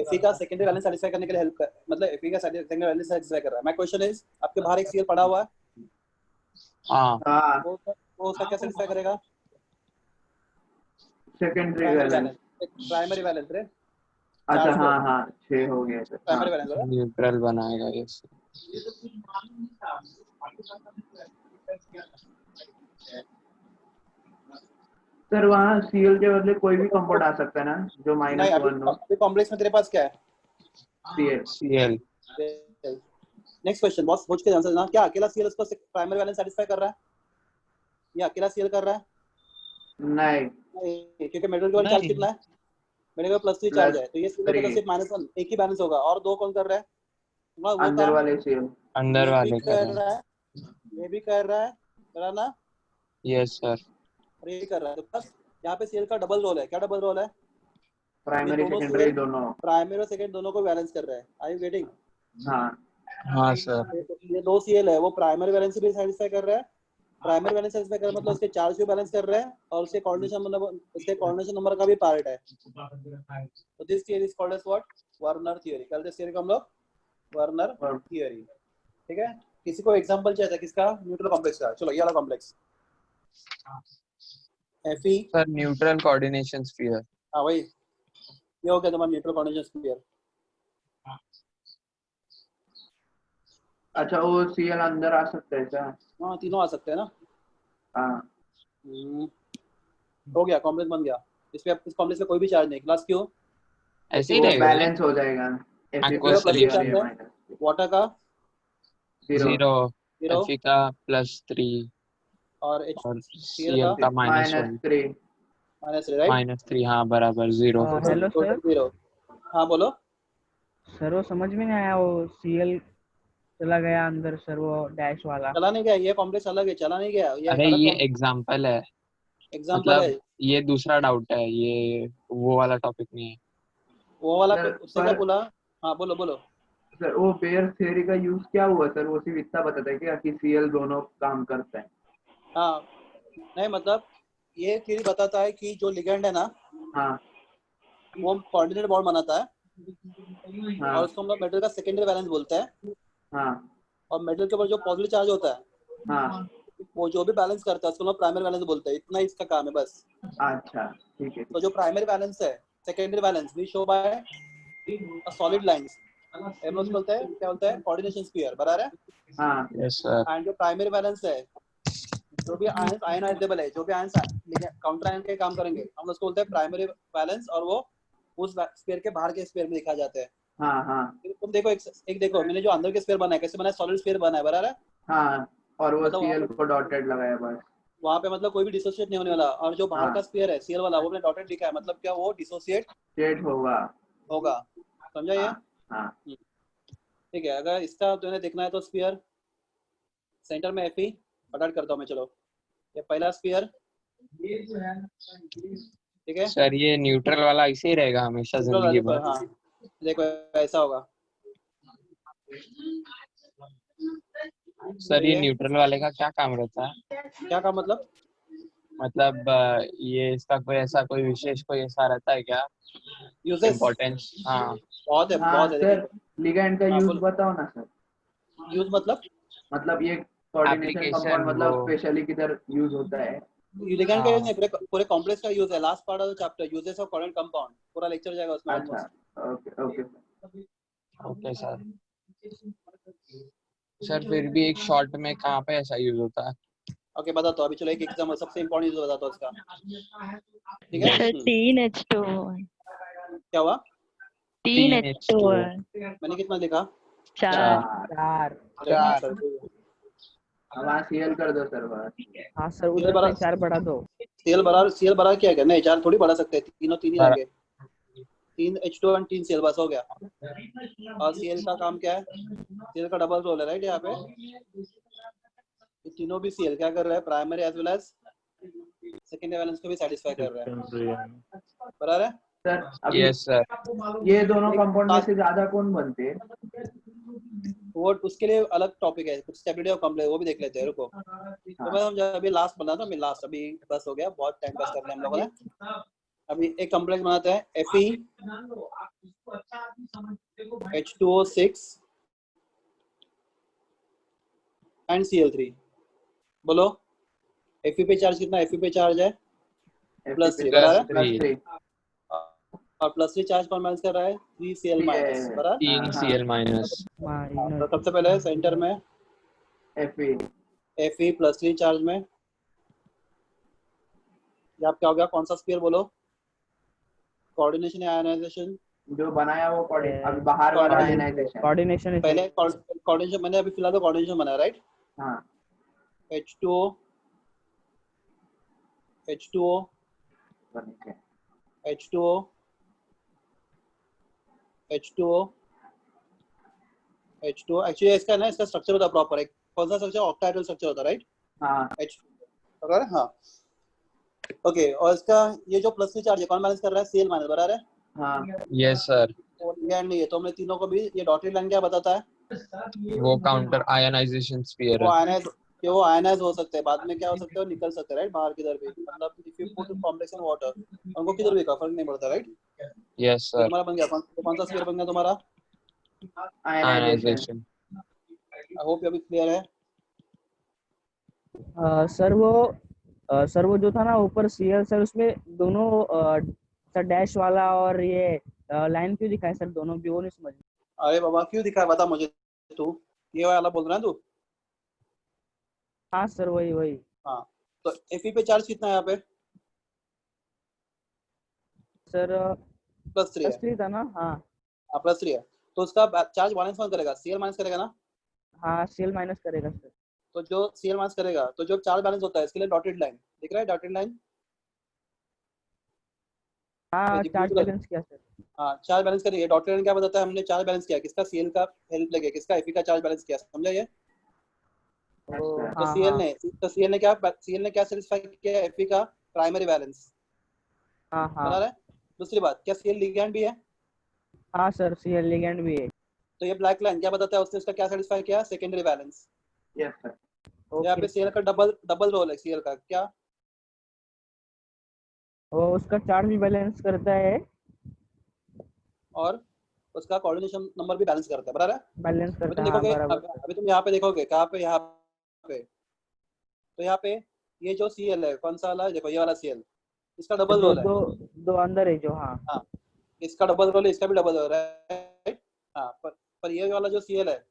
Fe का सेकेंडरी बैलेंस सेटिस्फाई करने के लिए हेल्प कर, मतलब Fe का सेकेंडरी बैलेंस सेटिस्फाई कर रहा है। माय क्वेश्चन इज, आपके बाहर एक Cl पड़ा हुआ है, हाँ। हाँ वो उसका क्या सेटिस्फाई करेगा? Secondary primary balance. Balance, primary balance रे, अच्छा चार्ज हाँ हाँ 6 हो गया सर। प्राइमरी हाँ बैलेंस होगा। न्यूट्रल बनाएगा। यस। सर वहाँ CL के बदले कोई भी कंपाउंड आ सकता है ना जो नहीं, -1 हो। अभी कॉम्प्लेक्स में तेरे पास क्या है? CL Cl। Next question, boss सोच के आंसर देना। क्या अकेला Cl उसको प्राइमरी बैलेंस सेटिस्फाई कर रहा है, या अकेला Cl कर रहा है? नहीं नहीं, क्योंकि मेटल का चार्ज कितना है? मेटल का +3 चार्ज है, तो ये Cl का तो सिर्फ -1 एक ही बैलेंस होगा, और दो कौन कर रहा है? वो अंदर काम वाले CL। अंदर ये वाले भी कर कर रहे हैं। रहा है, ये भी कर रहा है, बराबर ना? Yes sir. और ये भी कर रहा है, तो बस यहाँ पे Cl का डबल रोल है। क्या डबल रोल है? प्राइमरी दोनों सेकेंडरी CL दोनों। प्राइमरी और सेकेंड दोनों को बैलेंस कर रहा है। Are you getting? हाँ हाँ सर। ये दो Cl है, वो प्राइमरी बैलेंस भी सेटिस्फाई कर रहा है, प्राइमरी बैलेंस सेटिस्फाई कर रहा है मतलब उसके चार्ज को बैलेंस कर रहा है, और उसके कोऑर्डिनेशन मतलब उसके कोऑर्डिनेशन नंबर का भी पार्ट है। तो this theory is called as what? Werner theory. कल दिस थियरी को हम लोग वर्नर थ्योरी, ठीक है? किसी को एग्जांपल चाहिए था किसका? न्यूट्रल कॉम्प्लेक्स का। चलो ये वाला complex Fe, sir neutral coordination sphere. हाँ वही, ये हो गया तुम्हारा न्यूट्रल कोऑर्डिनेशन स्फीयर। अच्छा वो CL अंदर आ सकता है क्या? हाँ, तीनों आ सकते हैं ना। हाँ हो गया, कॉम्प्लेक्स बन गया। इस कॉम्प्लेक्स में कोई भी चार्ज नहीं। क्लास क्यों? ऐसे ही वो रहेगा। बैलेंस हो जाएगा। Aqueous solution। वाटर का 0, 0 Fe का +3 और और Cl Cl का का -1 -3। -3, राइट? -3। हाँ बराबर 0। Hello sir. 0। हाँ बोलो। सर वो समझ में नहीं आया, वो सीएल चला गया अंदर सर, वो डैश वाला। चला नहीं गया, ये कॉम्प्लेक्स अलग है, चला नहीं गया, ये अरे गलत ये एग्जाम्पल है, एग्जांपल है। मतलब ये दूसरा डाउट है, ये वो वाला टॉपिक नहीं है। वो वाला सर, उससे क्या बोला? हाँ बोलो बोलो। सर वो बेयर थ्योरी का यूज क्या हुआ सर? वो सिर्फ इतना बताता है क्या कि CL दोनों काम करता है? हाँ नहीं, मतलब ये थ्योरी बताता है कि जो लिगेंड है ना, हाँ वो कोऑर्डिनेट बॉन्ड बनाता है, हाँ और उसको हम लोग मेटल का सेकेंडरी बैलेंस बोलते हैं। हाँ और मेटल के ऊपर जो पॉजिटिव चार्ज होता है, हाँ वो जो भी बैलेंस करता है उसको लोग प्राइमरी बैलेंस बोलते हैं, इतना ही इसका काम है बस। अच्छा ठीक है। तो जो प्राइमरी बैलेंस है, secondary balance we show by solid lines, हम लोग बोलते हैं क्या बोलते हैं, कोऑर्डिनेशन स्फीयर, बराबर है। हाँ यस सर। एंड जो प्राइमरी बैलेंस है, जो भी आयंस आयनाइजेबल है, जो भी आयंस काउंटर आयन के काम करेंगे, हम उसको बोलते हैं प्राइमरी बैलेंस, और वो उस स्फीयर के बाहर के स्फीयर में दिखा जाते हैं। हाँ हाँ तुम देखो एक देखो मैंने जो अंदर के स्फीयर बनाया, कैसे बनाया, सॉलिड स्फीयर बनाया, बराबर है। हाँ, और वो मतलब सीएल को डॉटेड लगाया बस। वहाँ पे मतलब कोई भी डिसोसिएट नहीं होने वाला, और जो बाहर हाँ। का स्फीयर है सीएल वाला, वो मैंने डॉटेड लिखा है, मतलब क्या वो डिसोसिएट स्टेट होगा। होगा, समझा ये। हाँ हाँ ठीक है, अगर इसका तुम्हें देखना है तो स्फीयर सेंटर में एफई फटाफट करता हूँ मैं, चलो ये पहला स्फीयर, ठीक है। सर ये न्यूट्रल वाला ऐसे ही रहेगा हमेशा जिंदगी भर? हाँ देखो ऐसा होगा सर ये न्यूट्रल वाले का क्या काम रहता है? क्या काम मतलब ये इसका कोई ऐसा कोई विशेष कोई ऐसा रहता है क्या यूजेस? इम्पोर्टेंस? हाँ बहुत है हाँ बहुत है। सर, लिगैंड का हाँ, यूज बोलो। बताओ ना सर। यूज मतलब ये कोऑर्डिनेशन Application, कंपाउंड मतलब वो- स्पेशली किधर यूज होता है? लिगैंड का यूज हाँ। नहीं, पूरे कॉम्प्लेक्स का यूज है। Last part of the chapter uses of covalent compound, पूरा लेक्चर जाएगा उसमें अच्छा almost. Okay okay. Okay sir. Sir फिर भी एक शॉर्ट में कहाँ पे ऐसा यूज होता है? ओके बताता हूँ अभी, चलो एक एग्जाम्पल सबसे इंपॉर्टेंट यूज बताता हूँ उसका, ठीक है। सर 3H2 क्या हुआ? 3H2 मैंने कितना लिखा? 4 4। अरे वाह सर, अब वहाँ सीएल कर दो सर बस। हाँ सर, उधर से 4 बढ़ा दो। सीएल बड़ा क्या है, नहीं 4 थोड़ी बढ़ा सकते हैं, तीनों तीन ही बड़ा- रहेंगे। 3H2 और 3 सीएल बस हो गया। और सीएल का काम क्या है? सीएल का डबल रोल है राइट, यहाँ पे ये तीनों भी सीएल क्या कर रहे हैं, primary as well as secondary balance को भी सेटिस्फाई कर रहे हैं, बराबर है। सर अभी यस सर। ये दोनों कंपाउंड में से ज्यादा कौन बनते हैं? वो उसके लिए अलग टॉपिक है, कुछ स्टेबिलिटी ऑफ कॉम्प्लेक्स, वो भी देख लेते हैं, रुको। तो मैं जब अभी लास्ट बना था, मैं लास्ट अभी बस हो गया, बहुत टाइम पास कर लिया हम लोगों ने। अभी एक कॉम्प्लेक्स बनाते हैं, Fe H2O6 एंड Cl3। बोलो Fe पे चार्ज कितना? Fe पे चार्ज है +3, बराबर है। +3 और +3 चार्ज कौन बैलेंस कर रहा है? 3Cl-, बराबर। 3 Cl-। तो सबसे पहले सेंटर में Fe Fe +3 चार्ज में, ये आप क्या हो गया, कौन सा स्फीयर बोलो? कोऑर्डिनेशन या आयनाइजेशन? जो बनाया वो अभी बाहर वाला आयनाइजेशन। कोऑर्डिनेशन पहले कोऑर्डिनेशन मैंने अभी फिलहाल तो कोऑर्डिनेशन बनाया राइट। हाँ H2O बनेगा। H2O एक्चुअली इसका ना, इसका स्ट्रक्चर होता है प्रॉपर, एक कौन सा स्ट्रक्चर? ऑक्टाहेड्रल स्ट्रक्चर होता है राइट। हाँ H बराबर है, हाँ ओके। और इसका ये जो +3 चार्ज है कौन बैलेंस कर रहा है? Cl-, बराबर है। हाँ यस सर। लिगैंड नहीं है, तो हमने तीनों को भी, ये डॉटेड लाइन क्या बताता है? वो काउंटर आयनाइजेशन स्फीयर वो है। आयनाइज, कि वो आयनाइज हो सकते हैं, बाद में क्या हो सकते हैं, निकल सकते हैं राइट, बाहर किधर भी। मतलब if you put complex in water, उनको किधर भी का फर्क नहीं पड़ता राइट। यस तो सर। तुम्हारा बन गया, कौन सा स्फीयर बन गया तुम्हारा? आयनाइजेशन। आई होप ये अभी क्लियर है। सर वो जो था ना ऊपर सीएल सर, उसमें दोनों सर डैश वाला और ये लाइन क्यों दिखाए सर? दोनों भी वो नहीं समझ। अरे बाबा क्यों दिखा, बता मुझे तू, ये वाला बोल रहा है तू? हाँ सर वही वही। हाँ तो Fe पे चार्ज कितना है यहाँ पे? सर +3 है। +3 था ना? हाँ +3 है, तो उसका चार्ज माइनस कौन करेगा? Cl- करेगा ना। हाँ, सीएल माइनस करेगा सर। तो जो Cl- करेगा, तो जो चार्ज बैलेंस होता है इसके लिए डॉटेड लाइन दिख रहा है, डॉटेड लाइन। हाँ चार्ज बैलेंस किया सर। हाँ चार्ज बैलेंस करिए, डॉटेड लाइन क्या बताता है? हमने चार्ज बैलेंस किया, किसका? Cl का हेल्प लेके, किसका? Fe का चार्ज बैलेंस किया, समझा ये। अच्छा तो हाँ Cl ने क्या सेटिस्फाई किया? Fe का प्राइमरी बैलेंस, हाँ हाँ बना रहा है। दूसरी बात, क्या Cl लिगैंड भी है? हाँ सर, सीएल लिगेंड भी है। तो ये ब्लैक लाइन क्या बताता है? उसने उसका क्या सेटिस्फाई किया? Secondary balance. Yes sir. यहाँ पे ओके, Cl का डबल रोल है, Cl का क्या? वो उसका चार्ज भी बैलेंस करता है, और उसका कोऑर्डिनेशन नंबर भी बैलेंस करता है, बराबर है। बैलेंस अभी करता तुम है। हाँ देखोगे, बराबर। अभी तुम यहाँ पे देखोगे, कहाँ पे? यहाँ पे तो यहाँ पे ये जो Cl है कौन सा वाला है, देखो ये वाला Cl, इसका डबल दो रोल है। दो दो अंदर है जो, हाँ हाँ, इसका डबल रोल है, इसका भी डबल रोल है, राइट। हाँ, पर ये वाला जो Cl है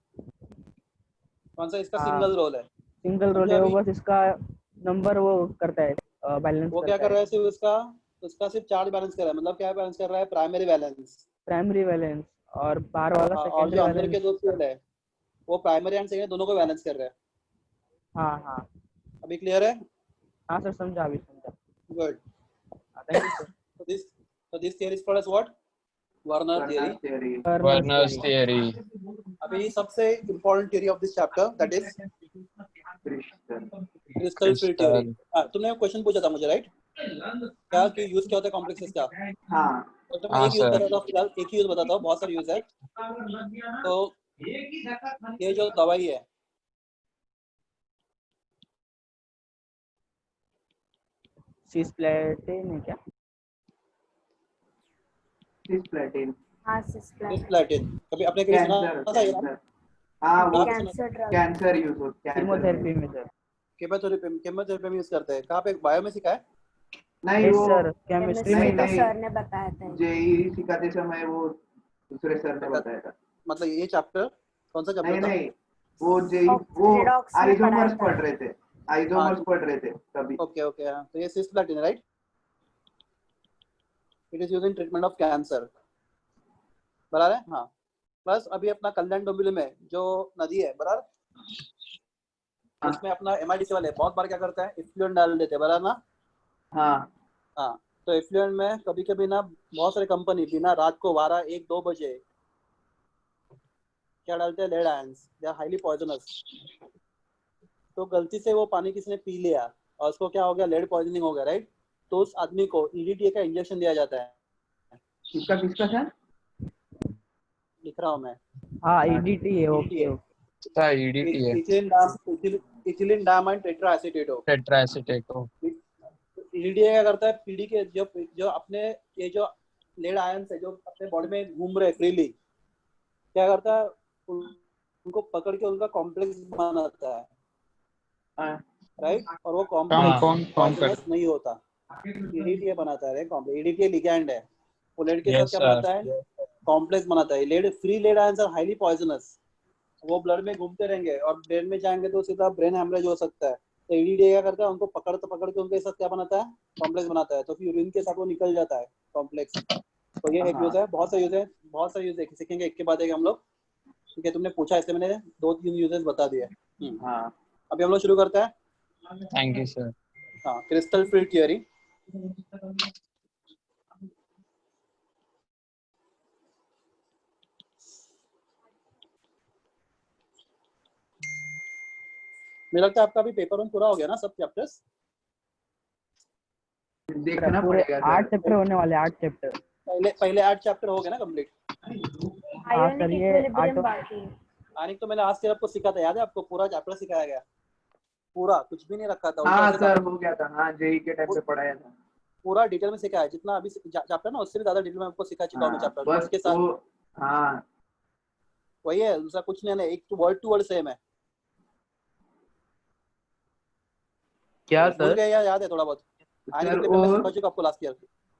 कौन सा, इसका हाँ सिंगल रोल है। सिंगल रोल समझे है, वो अभी? बस इसका नंबर वो करता है, बैलेंस वो क्या करता कर है। रहा है, सिर्फ उसका सिर्फ चार्ज बैलेंस कर रहा है, मतलब क्या बैलेंस कर रहा है, प्राइमरी बैलेंस। प्राइमरी बैलेंस, और बाहर वाला और सेकेंडरी जो अंदर के बैलेंस। दो Cl है वो प्राइमरी एंड सेकेंडरी दोनों को बैलेंस कर रहा है। हाँ हाँ अभी क्लियर है? हाँ सर, समझा, अभी समझा। Good. Thank you sir. So this theory is called as what? Werner theory. Werner's theory. Werner's theory. अभी सबसे important theory of this chapter, that is crystal field theory. तुमने क्वेश्चन पूछा था मुझे, राइट? क्या कि यूज क्या होता है कॉम्प्लेक्सेस का? हाँ तो मैं हाँ एक यूज सर। बताता हूँ फिलहाल, एक ही यूज बताता हूँ, बहुत सारे यूज है। तो ये जो दवाई है, सिस्प्लेटिन है क्या? cisplatin. हाँ सिस्प्लेटिन सिस्प्लेटिन, कभी आपने कभी सुना कैंसर था ये नाम? कैंसर हाँ वो कहाँ पे सुना? कैंसर ड्रग कैंसर यूज होता है कीमोथेरेपी में सर। केमोथेरेपी में यूज करते हैं। कहाँ पे, बायो में सीखा है? नहीं यस वो सर, केमिस्ट्री केमिस्ट्री में नहीं, तो था। नहीं। सर ने बताया था। जेई सिखाते समय वो दूसरे सर ने बताया था। मतलब ये चैप्टर कौन सा नहीं चैप्टर था? नहीं वो जेई वो रिडॉक्स में आइसोमर्स पढ़ाया पढ़ रहे थे, आइसोमर्स पढ़ रहे थे तभी। ओके ओके, हाँ, तो ये cisplatin, right? It is used in treatment of cancer, बराबर है? हाँ। प्लस अभी अपना कल्याण डोंबिवली में जो नदी है, बराबर, हाँ। उसमें अपना एमआईडीसी वाले बहुत बार क्या करता है, इफ्लुएंट डाल देते हैं, बराबर ना? हाँ हाँ, तो इफ्लुएंट में कभी कभी ना बहुत सारे कंपनी बिना रात को 12-1-2 बजे क्या डालते हैं, lead ions, they are highly poisonous. तो गलती से वो पानी किसी ने पी लिया और उसको क्या हो गया, लेड पॉइजनिंग हो गया, राइट? तो उस आदमी को ईडीटी का इंजेक्शन दिया जाता है। किसका किसका सर? लिख रहा हूँ मैं, हाँ ईडीटी है, EDT ओके है, ओके। था EDT है। Ethylene diamine tetraacetate. Tetraacetate. EDTA क्या करता है, पीडी के जो अपने ये जो लेड आयंस है जो अपने बॉडी में घूम रहे फ्रीली, क्या करता है, उनको पकड़ के उनका कॉम्प्लेक्स बनाता है, हाँ, राइट? और वो कौन कॉम्प्लेक्स कौन कौन कर? पॉइजनस नहीं होता। EDTA बनाता है कॉम्प्लेक्स, EDTA लिगैंड है, वो लेड के साथ यस क्या सर। बनाता है, कॉम्प्लेक्स बनाता है। Lead free lead ions are highly poisonous, वो ब्लड में घूमते रहेंगे और ब्रेन में जाएंगे तो सीधा ब्रेन हेमरेज हो सकता है। तो EDTA क्या करता है, उनको पकड़ के उनके साथ क्या बनाता है, कॉम्प्लेक्स बनाता है, तो फिर यूरिन के साथ वो निकल जाता है कॉम्प्लेक्स। तो ये एक यूज है, बहुत सारे यूज है, बहुत सारे यूज है, सीखेंगे एक के बाद एक हम लोग, ठीक है? तुमने पूछा इसलिए मैंने 2-3 यूजेस बता दिए। हाँ अभी हम लोग शुरू करते हैं। Thank you sir. हाँ, क्रिस्टल फील्ड थ्योरी। मुझे लगता है आपका अभी पेपर 1 पूरा हो गया ना, सब चैप्टर्स? देखना पूरे पड़ेगा 8 सर। चैप्टर होने वाले, 8 चैप्टर। पहले 8 चैप्टर हो गए ना कंप्लीट? हाँ सर, आयोनिक ये इक्विलिब्रियम 8 बाकी है। आनिक तो मैंने आज से आपको सिखा था, याद है आपको? पूरा चैप्टर सिखाया गया, पूरा, कुछ भी नहीं रखा था, उल्टा हाँ सीधा सर हो गया था, हाँ जेई के टाइम पे पढ़ाया था। पूरा डिटेल में सिखाया, जितना अभी चैप्टर ना उससे भी ज्यादा डिटेल में आपको सिखा चुका हूँ मैं हाँ, चैप्टर बस इसके साथ। वो हाँ वही है, दूसरा कुछ नहीं है, एक टू वर्ड सेम है। क्या भूल सर? गए या याद है थोड़ा बहुत? आने सर के लिए मैं सिखा चुका आपको लास्ट ईयर।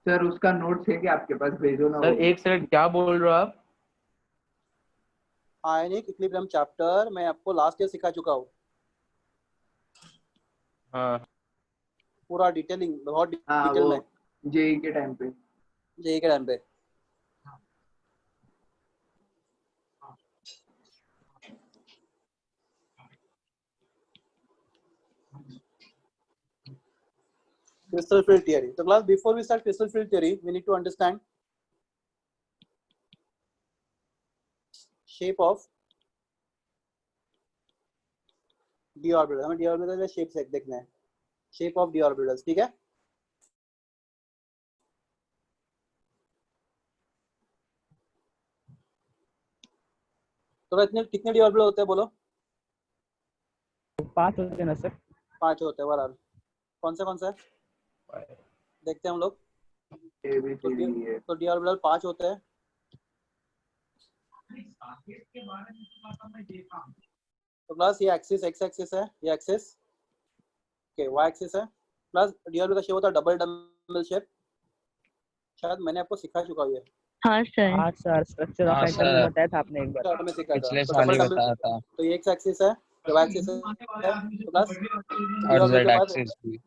सर उसका नोट्स है क्या आपके पास? भेजो ना सर वो। एक सेकंड, क्या बोल रहे हो आप? आयनिक इक्विलिब्रियम चैप्टर मैं आपको लास्ट ईयर सिखा चुका हूँ, हाँ पूरा डिटेलिंग, बहुत हाँ डिटेल वो में, जेई के टाइम पे। जेई के टाइम पे। Crystal field theory. So class, before we start crystal field theory, we need to understand shape of d orbital. हमें d orbital का shape देखना है, shape of d orbitals, ठीक है? तो इतने कितने d orbital होते हैं बोलो? 5 होते हैं ना सर? 5 होते हैं, बराबर। कौन सा है देखते हैं हम लोग। ए बी सी डी है। तो d orbital 5 होते हैं। तो क्लास ये एक्सिस x एक्सिस है, ये एक्सिस, ओके y एक्सिस है प्लस डी ऑर्बिटल का शेप होता है डबल डबल शेप, शायद मैंने आपको सिखा चुका हूँ ये, हाँ सर हाँ सर, स्ट्रक्चर ऑफ हाँ एटम में सर, बताया था आपने एक बार। चार्ट में सिखाया था। पिछले तो साल डबल ही डबल, बताया था। तो ये x एक्सिस है, ये y एक्सिस है प्लस डी और ऑर्बिटल z के बाद एक्सिस भी।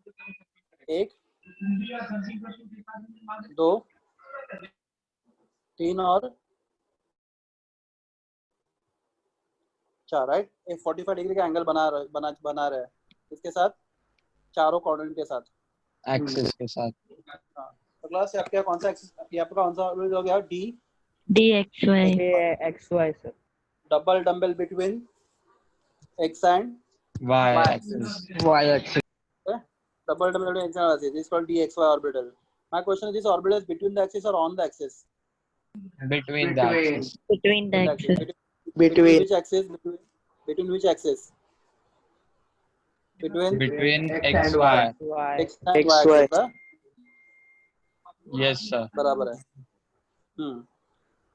1 2 3 और 4, राइट। एक 45 डिग्री का एंगल बना रहे हैं इसके साथ, चारों कोऑर्डिनेट के साथ। एक्सिस के साथ। हाँ, तो क्लास आपके यहाँ कौन सा एक्सिस, ये आपका कौन सा ऑर्बिटल हो गया, डी DXY ये XY sir. Double dumbbell between x and y axis. Axis. double double x and axis. This is called dxy orbital. My question is, this orbital is between the axis or on the axis? Between the Between. axis. between the axis. Between which axis? Between which axis? Between X x and y. Y x and y axis, हाँ? Yes sir. बराबर है।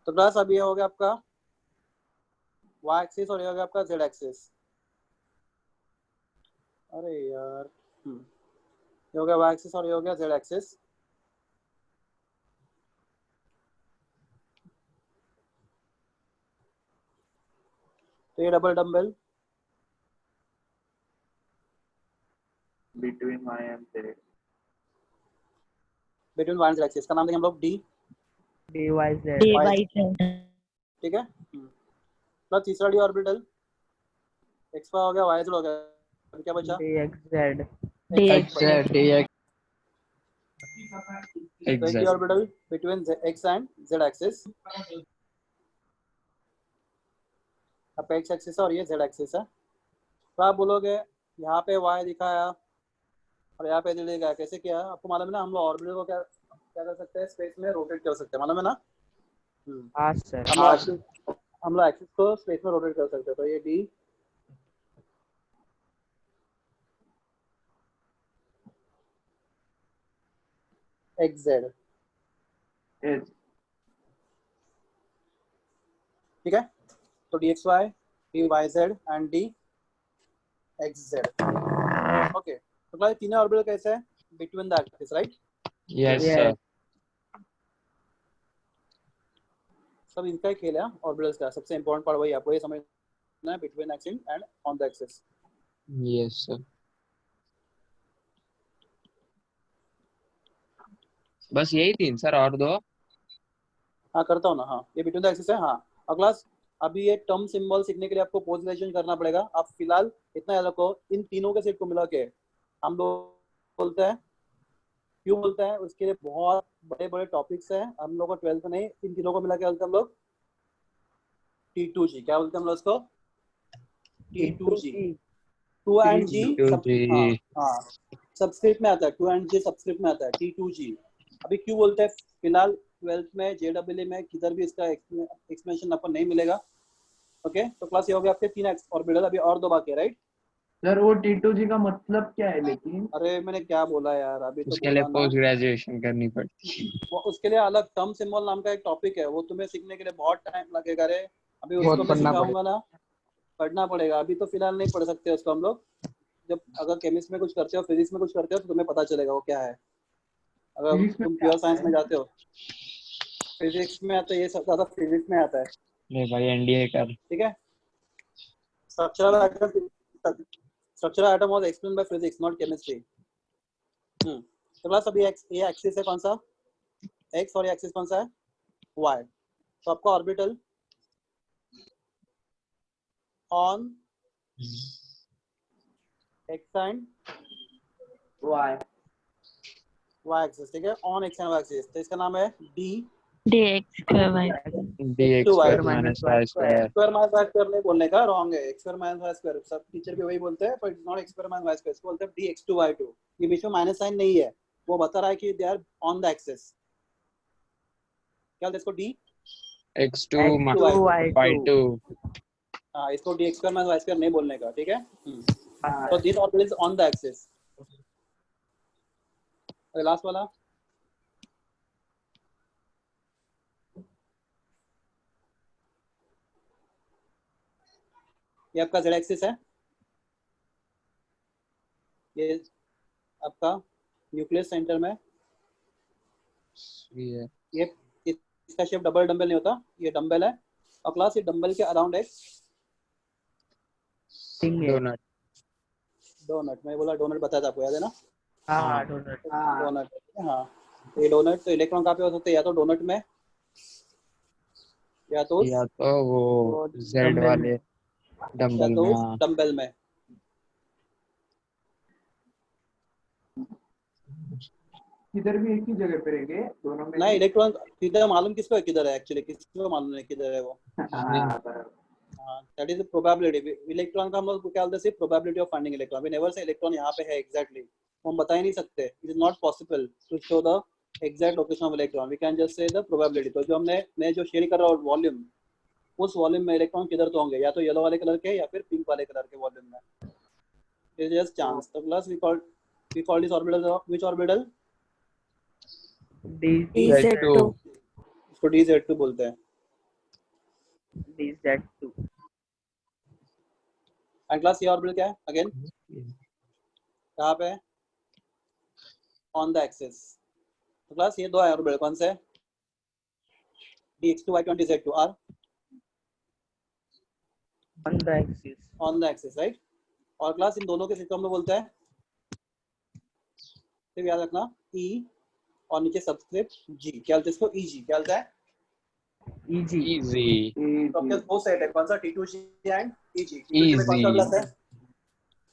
तो class अब ये हो गया आपका y axis और ये हो गया आपका z एक्सिस। अरे यार, ये हो गया y एक्सिस और ये हो गया z एक्सिस। तो ये double dumbbell Between y and z. Between y and z axis का नाम देंगे हम लोग d, DYZ DYZ. ठीक है। प्लस तीसरा डी ऑर्बिटल x हो गया, y हो गया, अभी क्या बचा? DXZ DXZ. dx तो एक D exact. Orbital between x and z axis, अब x एक्सिस है और ये z एक्सिस है। तो आप बोलोगे यहाँ पे y दिखाया और यहाँ पे z दिखाया, कैसे किया? आपको मालूम है ना, हम लोग ऑर्बिटल को क्या क्या कर सकते हैं, स्पेस में रोटेट कर सकते हैं, मालूम है ना। हाँ सर। हम लोग एक्सिस को स्पेस में रोटेट कर सकते हैं। तो ये d xz, Yes. ठीक है। तो dxy, dyz and dxz, okay. तो क्लास तीनों ऑर्बिटल कैसे है? Between the axis, right. Yes Yes. sir. सब इनका ही खेल है ऑर्बिटल्स का। सबसे इंपॉर्टेंट पार्ट वही आपको ये समझना है, between axis and on the axis. Yes sir. बस यही 3 सर, और 2? हाँ करता हूँ ना, हाँ ये बिटवीन द एक्सिस है। हाँ अगला, अभी ये टर्म सिंबल सीखने के लिए आपको पोजिशन करना पड़ेगा। आप फिलहाल इतना याद रखो, इन तीनों के सेट को मिला के हम लोग बोलते हैं, क्यों बोलते हैं, उसके लिए बहुत बड़े बड़े टॉपिक्स हैं। हम लोग को 12th में इन तीनों को मिला के बोलते हैं हम लोग T2G। क्या बोलते हैं हम लोग उसको? T2G। 2 and G T2G. हाँ सबस्क्रिप्ट में आता है, 2 एंड G सबस्क्रिप्ट में आता है, T2G। अभी क्यों बोलते हैं, फिलहाल 12th में JEE में किधर भी इसका एक्सप्लेनेशन आपको नहीं मिलेगा। ओके, तो क्लास ये हो गया आपके 3 ऑर्बिटल, अभी और 2 बाकी है, राइट। सर वो T2G का मतलब क्या है लेकिन? अरे मैंने क्या बोला यार, अभी तो उसके लिए बोला ना। पोस्ट ग्रेजुएशन करनी पड़ती है। वो उसके लिए अलग टर्म सिंबल नाम का एक टॉपिक है, वो तुम्हें सीखने के लिए बहुत टाइम लगेगा रे। अभी उसको मैं सिखाऊंगा ना, पढ़ना पड़ेगा। अभी तो फिलहाल नहीं पढ़ सकते उसको हम लोग। जब अगर केमिस्ट्री में कुछ करते हो, फिजिक्स में कुछ करते हो, तो तुम्हें पता चलेगा वो क्या है। अगर Physics में तुम क्या प्योर आता साइंस है? में जाते हो, फिजिक्स में आता है, ये सब ज्यादा फिजिक्स में आता है, ले भाई एनडीए कर। ठीक है। Structure atom was explain by physics not chemistry. तो क्लास अभी ये एक्सिस है कौन सा, x, और ये एक्सिस कौन सा है, y। तो आपका orbital on x and Y. y axis, ठीक है, on x and y axis. तो इसका नाम है d DX square Y. dx square square minus y square. Square minus y square नहीं बोलने का, रॉन्ग है। x square minus y square सब टीचर भी वही बोलते हैं, पर it's not x square minus y square, इसको बोलते हैं dx2y2। ये बीच में माइनस साइन नहीं है, वो बता रहा है कि they are on the axis. क्या बोलते हैं इसको, d x2 y2. हाँ, इसको dx square minus y square नहीं बोलने का, ठीक है। हाँ. तो this orbital is on the axis. Last वाला ये आपका z एक्सिस है, ये आपका न्यूक्लियस सेंटर में, ये ये इसका शेप डबल डंबल नहीं होता, ये डंबल है। और क्लास ये डंबल के अराउंड एक थिंग है। डोनट। डोनट, मैं बोला डोनट बताया था आपको, याद है ना? हाँ डोनट। हाँ डोनट, हाँ। तो ये डोनट, तो इलेक्ट्रॉन कहाँ पे हो सकते हैं? या तो डोनट में, या तो या तो वो जेड डंबल वाले में। डंबल में। हाँ डंबल में। किधर भी एक ही जगह पे रहेंगे दोनों में? नहीं, इलेक्ट्रॉन किधर मालूम किसको है किधर है? एक्चुअली किसको मालूम है किधर है वो? हाँ बराबर। हाँ, दैट इज प्रोबेबिलिटी। इलेक्ट्रॉन का हम लोग क्या बोलते हैं? Probability of finding electron. We never say electron यहाँ पे है एग्जैक्टली, हम बता ही नहीं सकते। It is not possible to show the exact location of electron, we can just say the probability. तो जो मैं जो शेयर कर रहा हूँ वॉल्यूम, उस वॉल्यूम में इलेक्ट्रॉन किधर तो होंगे, या तो येलो वाले कलर के या फिर पिंक वाले कलर के वॉल्यूम में। It is just chance. तो plus we call this orbital which orbital? DZ2। इसको DZ2 बोलते हैं। DZ2। एंड क्लास ये ऑर्बिटल क्या है अगेन? कहाँ पे? On the axis. तो क्लास ये दो है ऑर्बिटल, कौन से? dx2 y20 z2 are on the axis. On the axis, right? और क्लास इन दोनों के सिस्टम में बोलते हैं, फिर याद रखना, E और नीचे सबस्क्रिप्ट G, क्या बोलते हैं इसको? EG। क्या बोलता है? इजी। इजी तो आपके दो सेट है, कौन सा? T2G and EG। T2G में कौन सा आता है?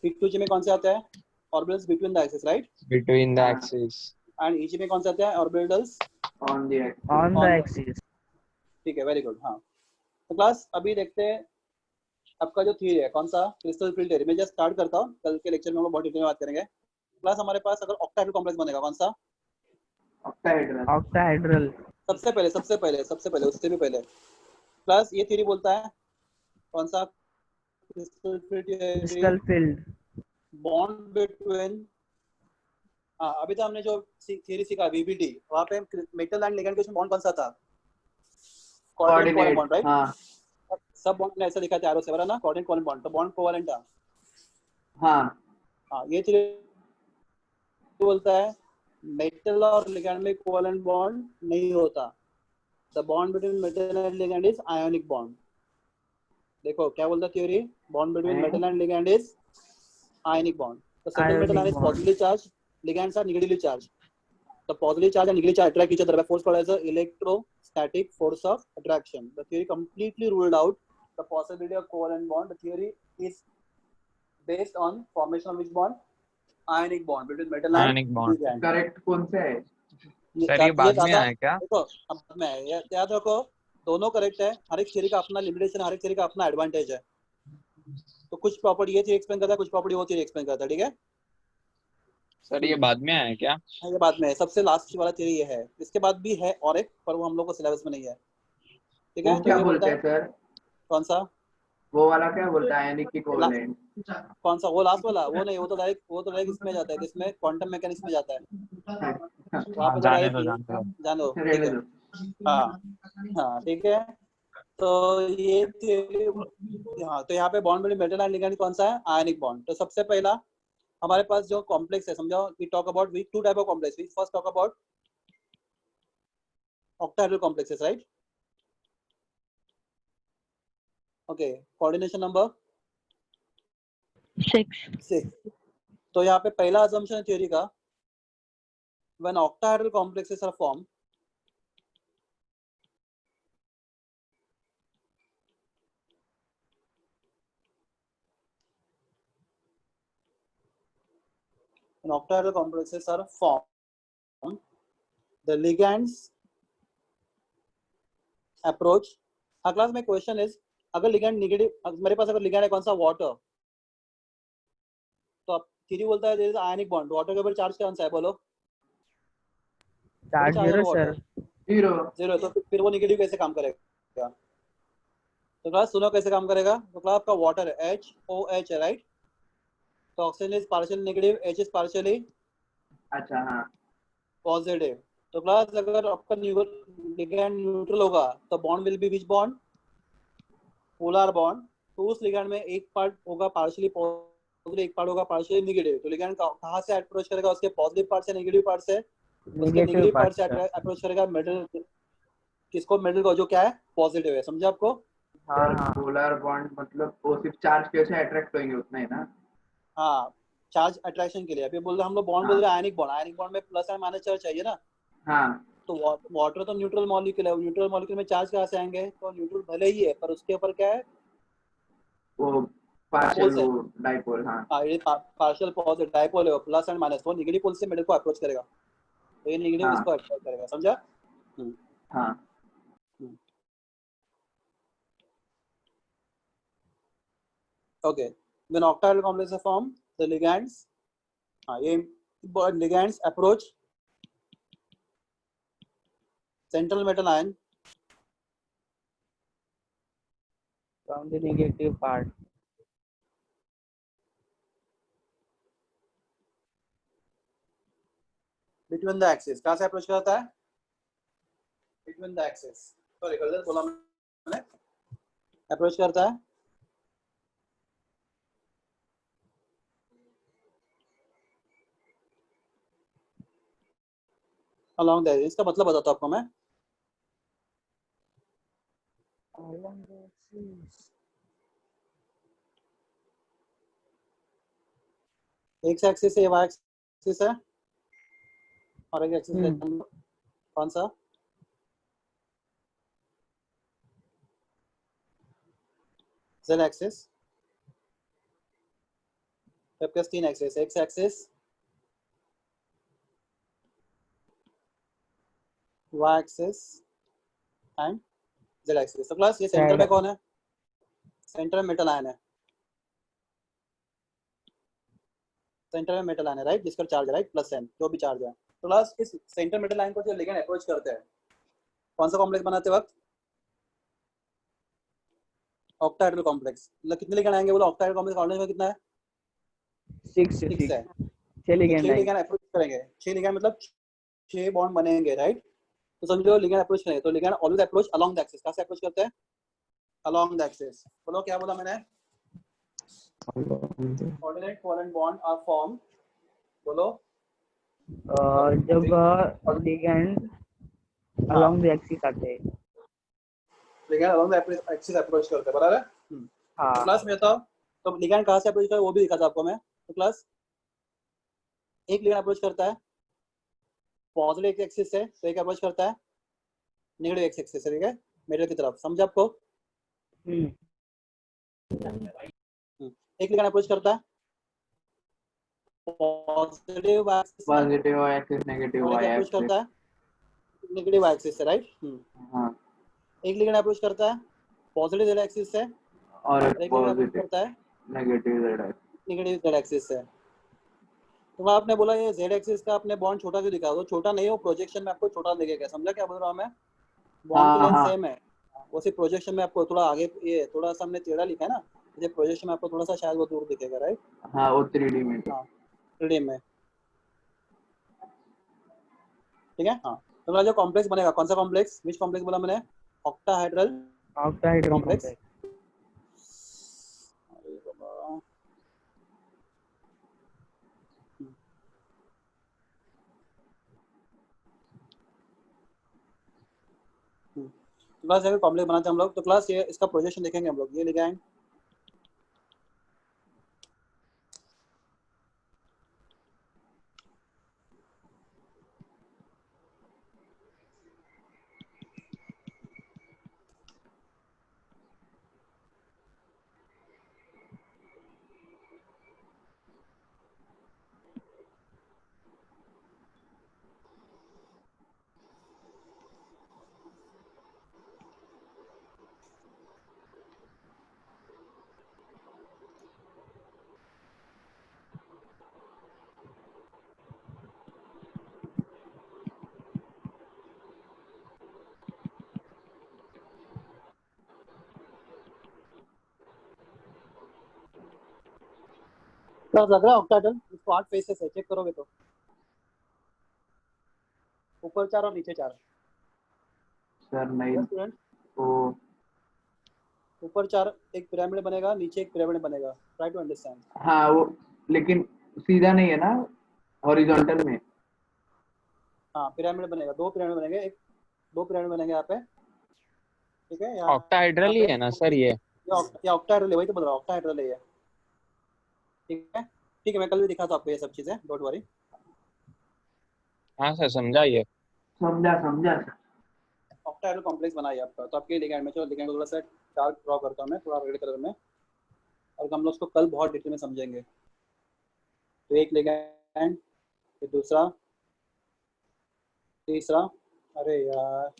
T2G में कौन से आता है? Orbitals between the axis, right? Between the axis. And EG में कौन से आते हैं? Orbitals on the on the On the- axis. ठीक है, वेरी गुड। हाँ, तो क्लास अभी देखते हैं आपका जो थ्योरी है, कौन सा? Crystal field theory. मैं जस्ट स्टार्ट करता हूँ, कल के लेक्चर में हम लोग बहुत डिटेल में बात करेंगे। क्लास हमारे पास अगर ऑक्टाहेड्रल कॉम्प्लेक्स बनेगा, कौन सा? ऑक्टाहेड्रल। ऑक्टाहेड्रल। सबसे पहले उससे भी पहले क्लास ये थ्योरी बोलता है, कौन सा? Crystal field theory. Crystal field. Bond between, हाँ, अभी तो हमने जो थ्योरी सीखा VBD, वहाँ पे मेटल एंड लिगेंड के बीच बॉन्ड कौन सा था? Coordinate bond, right? हाँ सब बॉन्ड ने ऐसा लिखा था एरो से, बराबर ना? कोऑर्डिनेट कोवैलेंट बॉन्ड, तो बॉन्ड कोवैलेंट था। हाँ हाँ, ये थ्योरी बोलता है मेटल और लिगेंड में कोवैलेंट बॉन्ड नहीं होता। The bond between metal and ligand is ionic bond. देखो क्या बोलता है theory? Bond between metal and ligand is ionic bond. The certain metal Ionic ion is bond. positively charged, ligands are negatively charged. The positively charged and negatively charged attract each other by force called as the electrostatic force of attraction. The theory completely ruled out the possibility of covalent bond. The theory is based on formation of which bond? Ionic bond between metal and Ionic bond. ligand. Correct कौन से है? Sir ये बाद में आया क्या? देखो अब में याद रखो, दोनों करेक्ट है। हर एक थ्योरी का अपना लिमिटेशन, हर एक थ्योरी का अपना एडवांटेज है। तो कुछ प्रॉपर्टी ये थ्योरी एक्सप्लेन करता है, कुछ प्रॉपर्टी वो थ्योरी एक्सप्लेन करता है, ठीक है? सर ये बाद में आया क्या? हाँ, ये बाद में है, सबसे लास्ट वाला थ्योरी ये है। इसके बाद भी है और एक, पर वो हम लोग को सिलेबस में नहीं है, ठीक है? वो तो क्या ये बोलते हैं बोलता है, सर? कौन सा? वो वाला क्या बोलता है आयनिक इक्विवेलेंट? कौन सा? वो लास्ट वाला? वो नहीं, वो तो डायरेक्ट इसमें जाता है, जिसमें क्वांटम मैकेनिक्स में जाता है। वहाँ पे तो जाने डायरेक्ट दो जाने दो। जानो, ठीक रहने है? दो। हाँ हाँ, ठीक है। तो ये theory, हाँ, तो यहाँ पे bond between metal and ligand कौन सा है? Ionic bond. तो सबसे पहला हमारे पास जो कॉम्प्लेक्स है, समझो, we talk about we two type of complex. We first talk about octahedral complexes, right? Okay, coordination number 6. 6। तो यहाँ पे पहला assumption है थ्योरी का, when octahedral complexes are formed, when octahedral complexes are formed, the ligands approach। हाँ class में question is, अगर ligand negative, मेरे पास अगर लिगैंड है कौन सा? वाटर, तो अब थ्योरी बोलता है there is ionic bond. Water के ऊपर चार्ज कौन सा है? बोलो। Charge zero sir. Zero. Zero. तो फिर वो नेगेटिव कैसे काम करेगा? तो क्लास सुनो कैसे काम करेगा। तो क्लास आपका वाटर है HOH है, राइट? तो oxygen is partially negative, H is partially अच्छा हाँ। पॉजिटिव। तो क्लास अगर आपका लिगैंड न्यूट्रल होगा तो bond will be which bond? Polar bond. तो उस लिगैंड में एक पार्ट होगा पार्शियली एक पार्ट होगा पार्शियली नेगेटिव, तो लिगैंड कहाँ से अप्रोच करेगा, उसके पॉजिटिव पार्ट से, नेगेटिव पार्ट से, उसके नेगेटिव नेगेटिव पार्ट पार्ट से अप्रोच करेगा मिडिल, किसको, मिडिल को, जो क्या है पॉजिटिव है, समझा आपको? हाँ सर हाँ पोलर बॉन्ड मतलब वो सिर्फ चार्ज के से अट्रैक्ट होंगे उतना ही ना? हाँ, चार्ज अट्रैक्शन के लिए। अभी बोल रहे हम लोग बॉन्ड बोल हाँ रहे हैं आयनिक बॉन्ड, आयनिक बॉन्ड में प्लस एंड माइनस चार्ज चाहिए ना, हाँ तो वाटर तो न्यूट्रल मॉलिक्यूल है, न्यूट्रल मॉलिक्यूल में चार्ज कहाँ से आएंगे, तो न्यूट्रल भले ही है पर उसके ऊपर क्या है, वो पार्शियल पोल्स है। वो डाइपोल। हाँ हाँ, ये पार्शियल पॉजिटिव डाइपोल है, प्लस एंड माइनस, वो नेगेटिव पोल से मिडिल को अप्रोच करेगा, तो ये नेगेटिव हाँ इसको अप्रोच करेगा, समझा? हाँ okay, then octahedral complex form the ligands, हाँ ये ligands approach central metal ion from the negative part. Between the axis, कहाँ से अप्रोच करता है, बिटवीन द एक्सिस, सॉरी गलत बोला मैंने, अप्रोच करता है अलोंग द, इसका मतलब बताता हूँ आपको मैं, एक एक्सिस है वाई एक्सिस है और एक एक्सिस है कौन सा, जेड एक्सिस, आपके पास तीन axis, x axis, y axis and z axis. तो क्लास ये सेंटर में कौन है, सेंटर में मेटल आयन है, सेंटर में मेटल आयन है राइट, जिसका चार्ज है राइट प्लस एन, जो भी चार्ज है। तो क्लास इस सेंटर मेटल आयन को जो लिगैंड अप्रोच करते हैं, कौन सा कॉम्प्लेक्स बनाते वक्त, ऑक्टाहेड्रल कॉम्प्लेक्स, मतलब कितने लिगैंड आएंगे बोलो, ऑक्टाहेड्रल कॉम्प्लेक्स ऑर्डिनल में कितना है, 6 6 है, 6 तो लिगेंड 6 लिगैंड अप्रोच करेंगे, 6 लिगैंड मतलब 6 बॉन्ड बनेंगे राइट, तो समझो लिगैंड अप्रोच करेंगे, तो ligand always approach along the axis, कहां से अप्रोच करते हैं, अलोंग द एक्सिस। बोलो क्या बोला मैंने, ordinate covalent bond are form, बोलो जब लिगेंड अलोंग द एक्सिस आते हैं। Ligand along the axis approach करते हैं, बराबर है। तो हाँ क्लास में था, तो लिगैंड कहां से अप्रोच करता है वो भी दिखा था आपको मैं, तो क्लास एक लिगैंड अप्रोच करता है पॉजिटिव एक्सिस से, तो एक अप्रोच करता है नेगेटिव एक्सिस से, ठीक है, मेरे की तरफ, समझ आपको? एक लिगैंड अप्रोच करता है पॉजिटिव एक्सिस से पॉजिटिव एक्सिस नेगेटिव और एक वाई अप्रोच एक्सिस। करता है नेगेटिव एक्सिस से, राइट। हाँ एक लिगैंड अप्रोच करता है पॉजिटिव जेड एक्सिस से और और एक लिगैंड अप्रोच पॉजिटिव करता है negative Z axis. Negative Z axis से। तो आपने बोला ये जेड एक्सिस का आपने बॉन्ड छोटा क्यों दिखा, तो छोटा नहीं हो, प्रोजेक्शन में आपको छोटा दिखेगा, समझा क्या बोल रहा हूँ मैं, बॉन्ड की हाँ लेंथ हाँ सेम है, वो सिर्फ प्रोजेक्शन में आपको थोड़ा आगे, ये थोड़ा सा हमने टेढ़ा लिखा है ना, ये प्रोजेक्शन में आपको थोड़ा सा शायद वो दूर दिखेगा, राइट। हाँ वो 3D में। हाँ 3D में, ठीक है। हाँ तो जो कॉम्प्लेक्स बनेगा, कौन सा कॉम्प्लेक्स, विच कॉम्प्लेक्स बोला मैंने, octahedral octahedral complex. Complex. Class अगर कॉम्प्लेक्स बनाते हैं हम लोग, तो क्लास ये इसका प्रोजेक्शन देखेंगे हम लोग, ये लिगैंड क्लास लग रहा है ऑक्टाहेड्रल, इसको 8 फेसेस है, चेक करोगे तो ऊपर 4 और नीचे 4। सर नहीं स्टूडेंट वो ऊपर 4 एक पिरामिड बनेगा, नीचे एक पिरामिड बनेगा, ट्राई टू अंडरस्टैंड। हाँ वो, लेकिन सीधा नहीं है ना, हॉरिजॉन्टल में। हाँ पिरामिड बनेगा, दो पिरामिड बनेंगे, एक दो पिरामिड बनेंगे यहाँ पे, ठीक है। यहाँ ऑक्टाहेड्रल ही पे है ना सर ये? ये ऑक्टाहेड्रल है, वही तो बोल रहा हूँ, ऑक्टाहेड्रल है ये, ठीक है। ठीक है, मैं कल भी दिखाता हूँ आपको ये सब चीजें, डोंट वरी। हाँ सर समझा ये। समझा समझा। ऑक्टाहेड्रल कॉम्प्लेक्स बनाइए आपका, तो आपके लिगेंड में, चलो लिगेंड को थोड़ा सा डार्क ड्रॉ करता हूँ मैं, थोड़ा रेड कलर में, और हम लोग उसको कल बहुत डिटेल में समझेंगे। तो एक लिगेंड, फिर दूसरा, तीसरा, अरे यार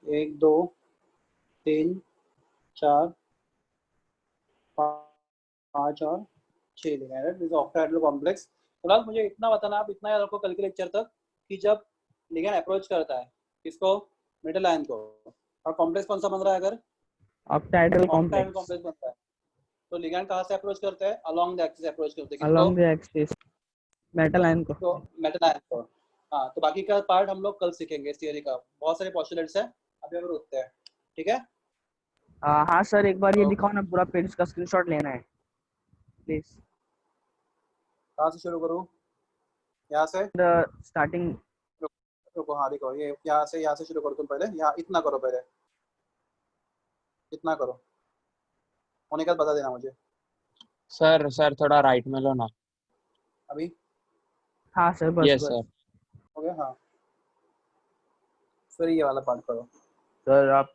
एक दो तीन चार पाँच और छह लिगेंड, दिस ऑक्टाहेड्रल कॉम्प्लेक्स। फिलहाल मुझे इतना बताना, आप इतना याद रखो कल के लेक्चर तक, कि जब लिगेंड अप्रोच करता है किसको, मेटल आयन को, और कॉम्प्लेक्स कौन सा बन रहा है, अगर ऑक्टाहेड्रल ऑक्टाहेड्रल कॉम्प्लेक्स कॉम्प्लेक्स बनता है, तो लिगेंड कहाँ से अप्रोच करते हैं, अलोंग द एक्सिस अप्रोच करते हैं, किसको, along the axis, metal ion को। तो मेटल आयन को। हाँ, तो बाकी का पार्ट हम लोग कल सीखेंगे इस थियरी का, बहुत सारे पोस्टुलेट्स हैं, अभी हम रुकते हैं, ठीक है। हाँ सर, एक बार ये तो दिखाओ ना, पूरा पेज का स्क्रीनशॉट लेना है प्लीज। कहाँ से शुरू करूँ, यहाँ से, स्टार्टिंग। रुको, हाँ देखो, ये यहाँ से शुरू करो तुम, पहले यहाँ इतना करो, पहले इतना करो, होने के बाद बता देना मुझे। सर थोड़ा राइट में लो ना। अभी हाँ सर, बस यस बस। सर। हो गया, हाँ, फिर ये वाला पार्ट करो। सर आप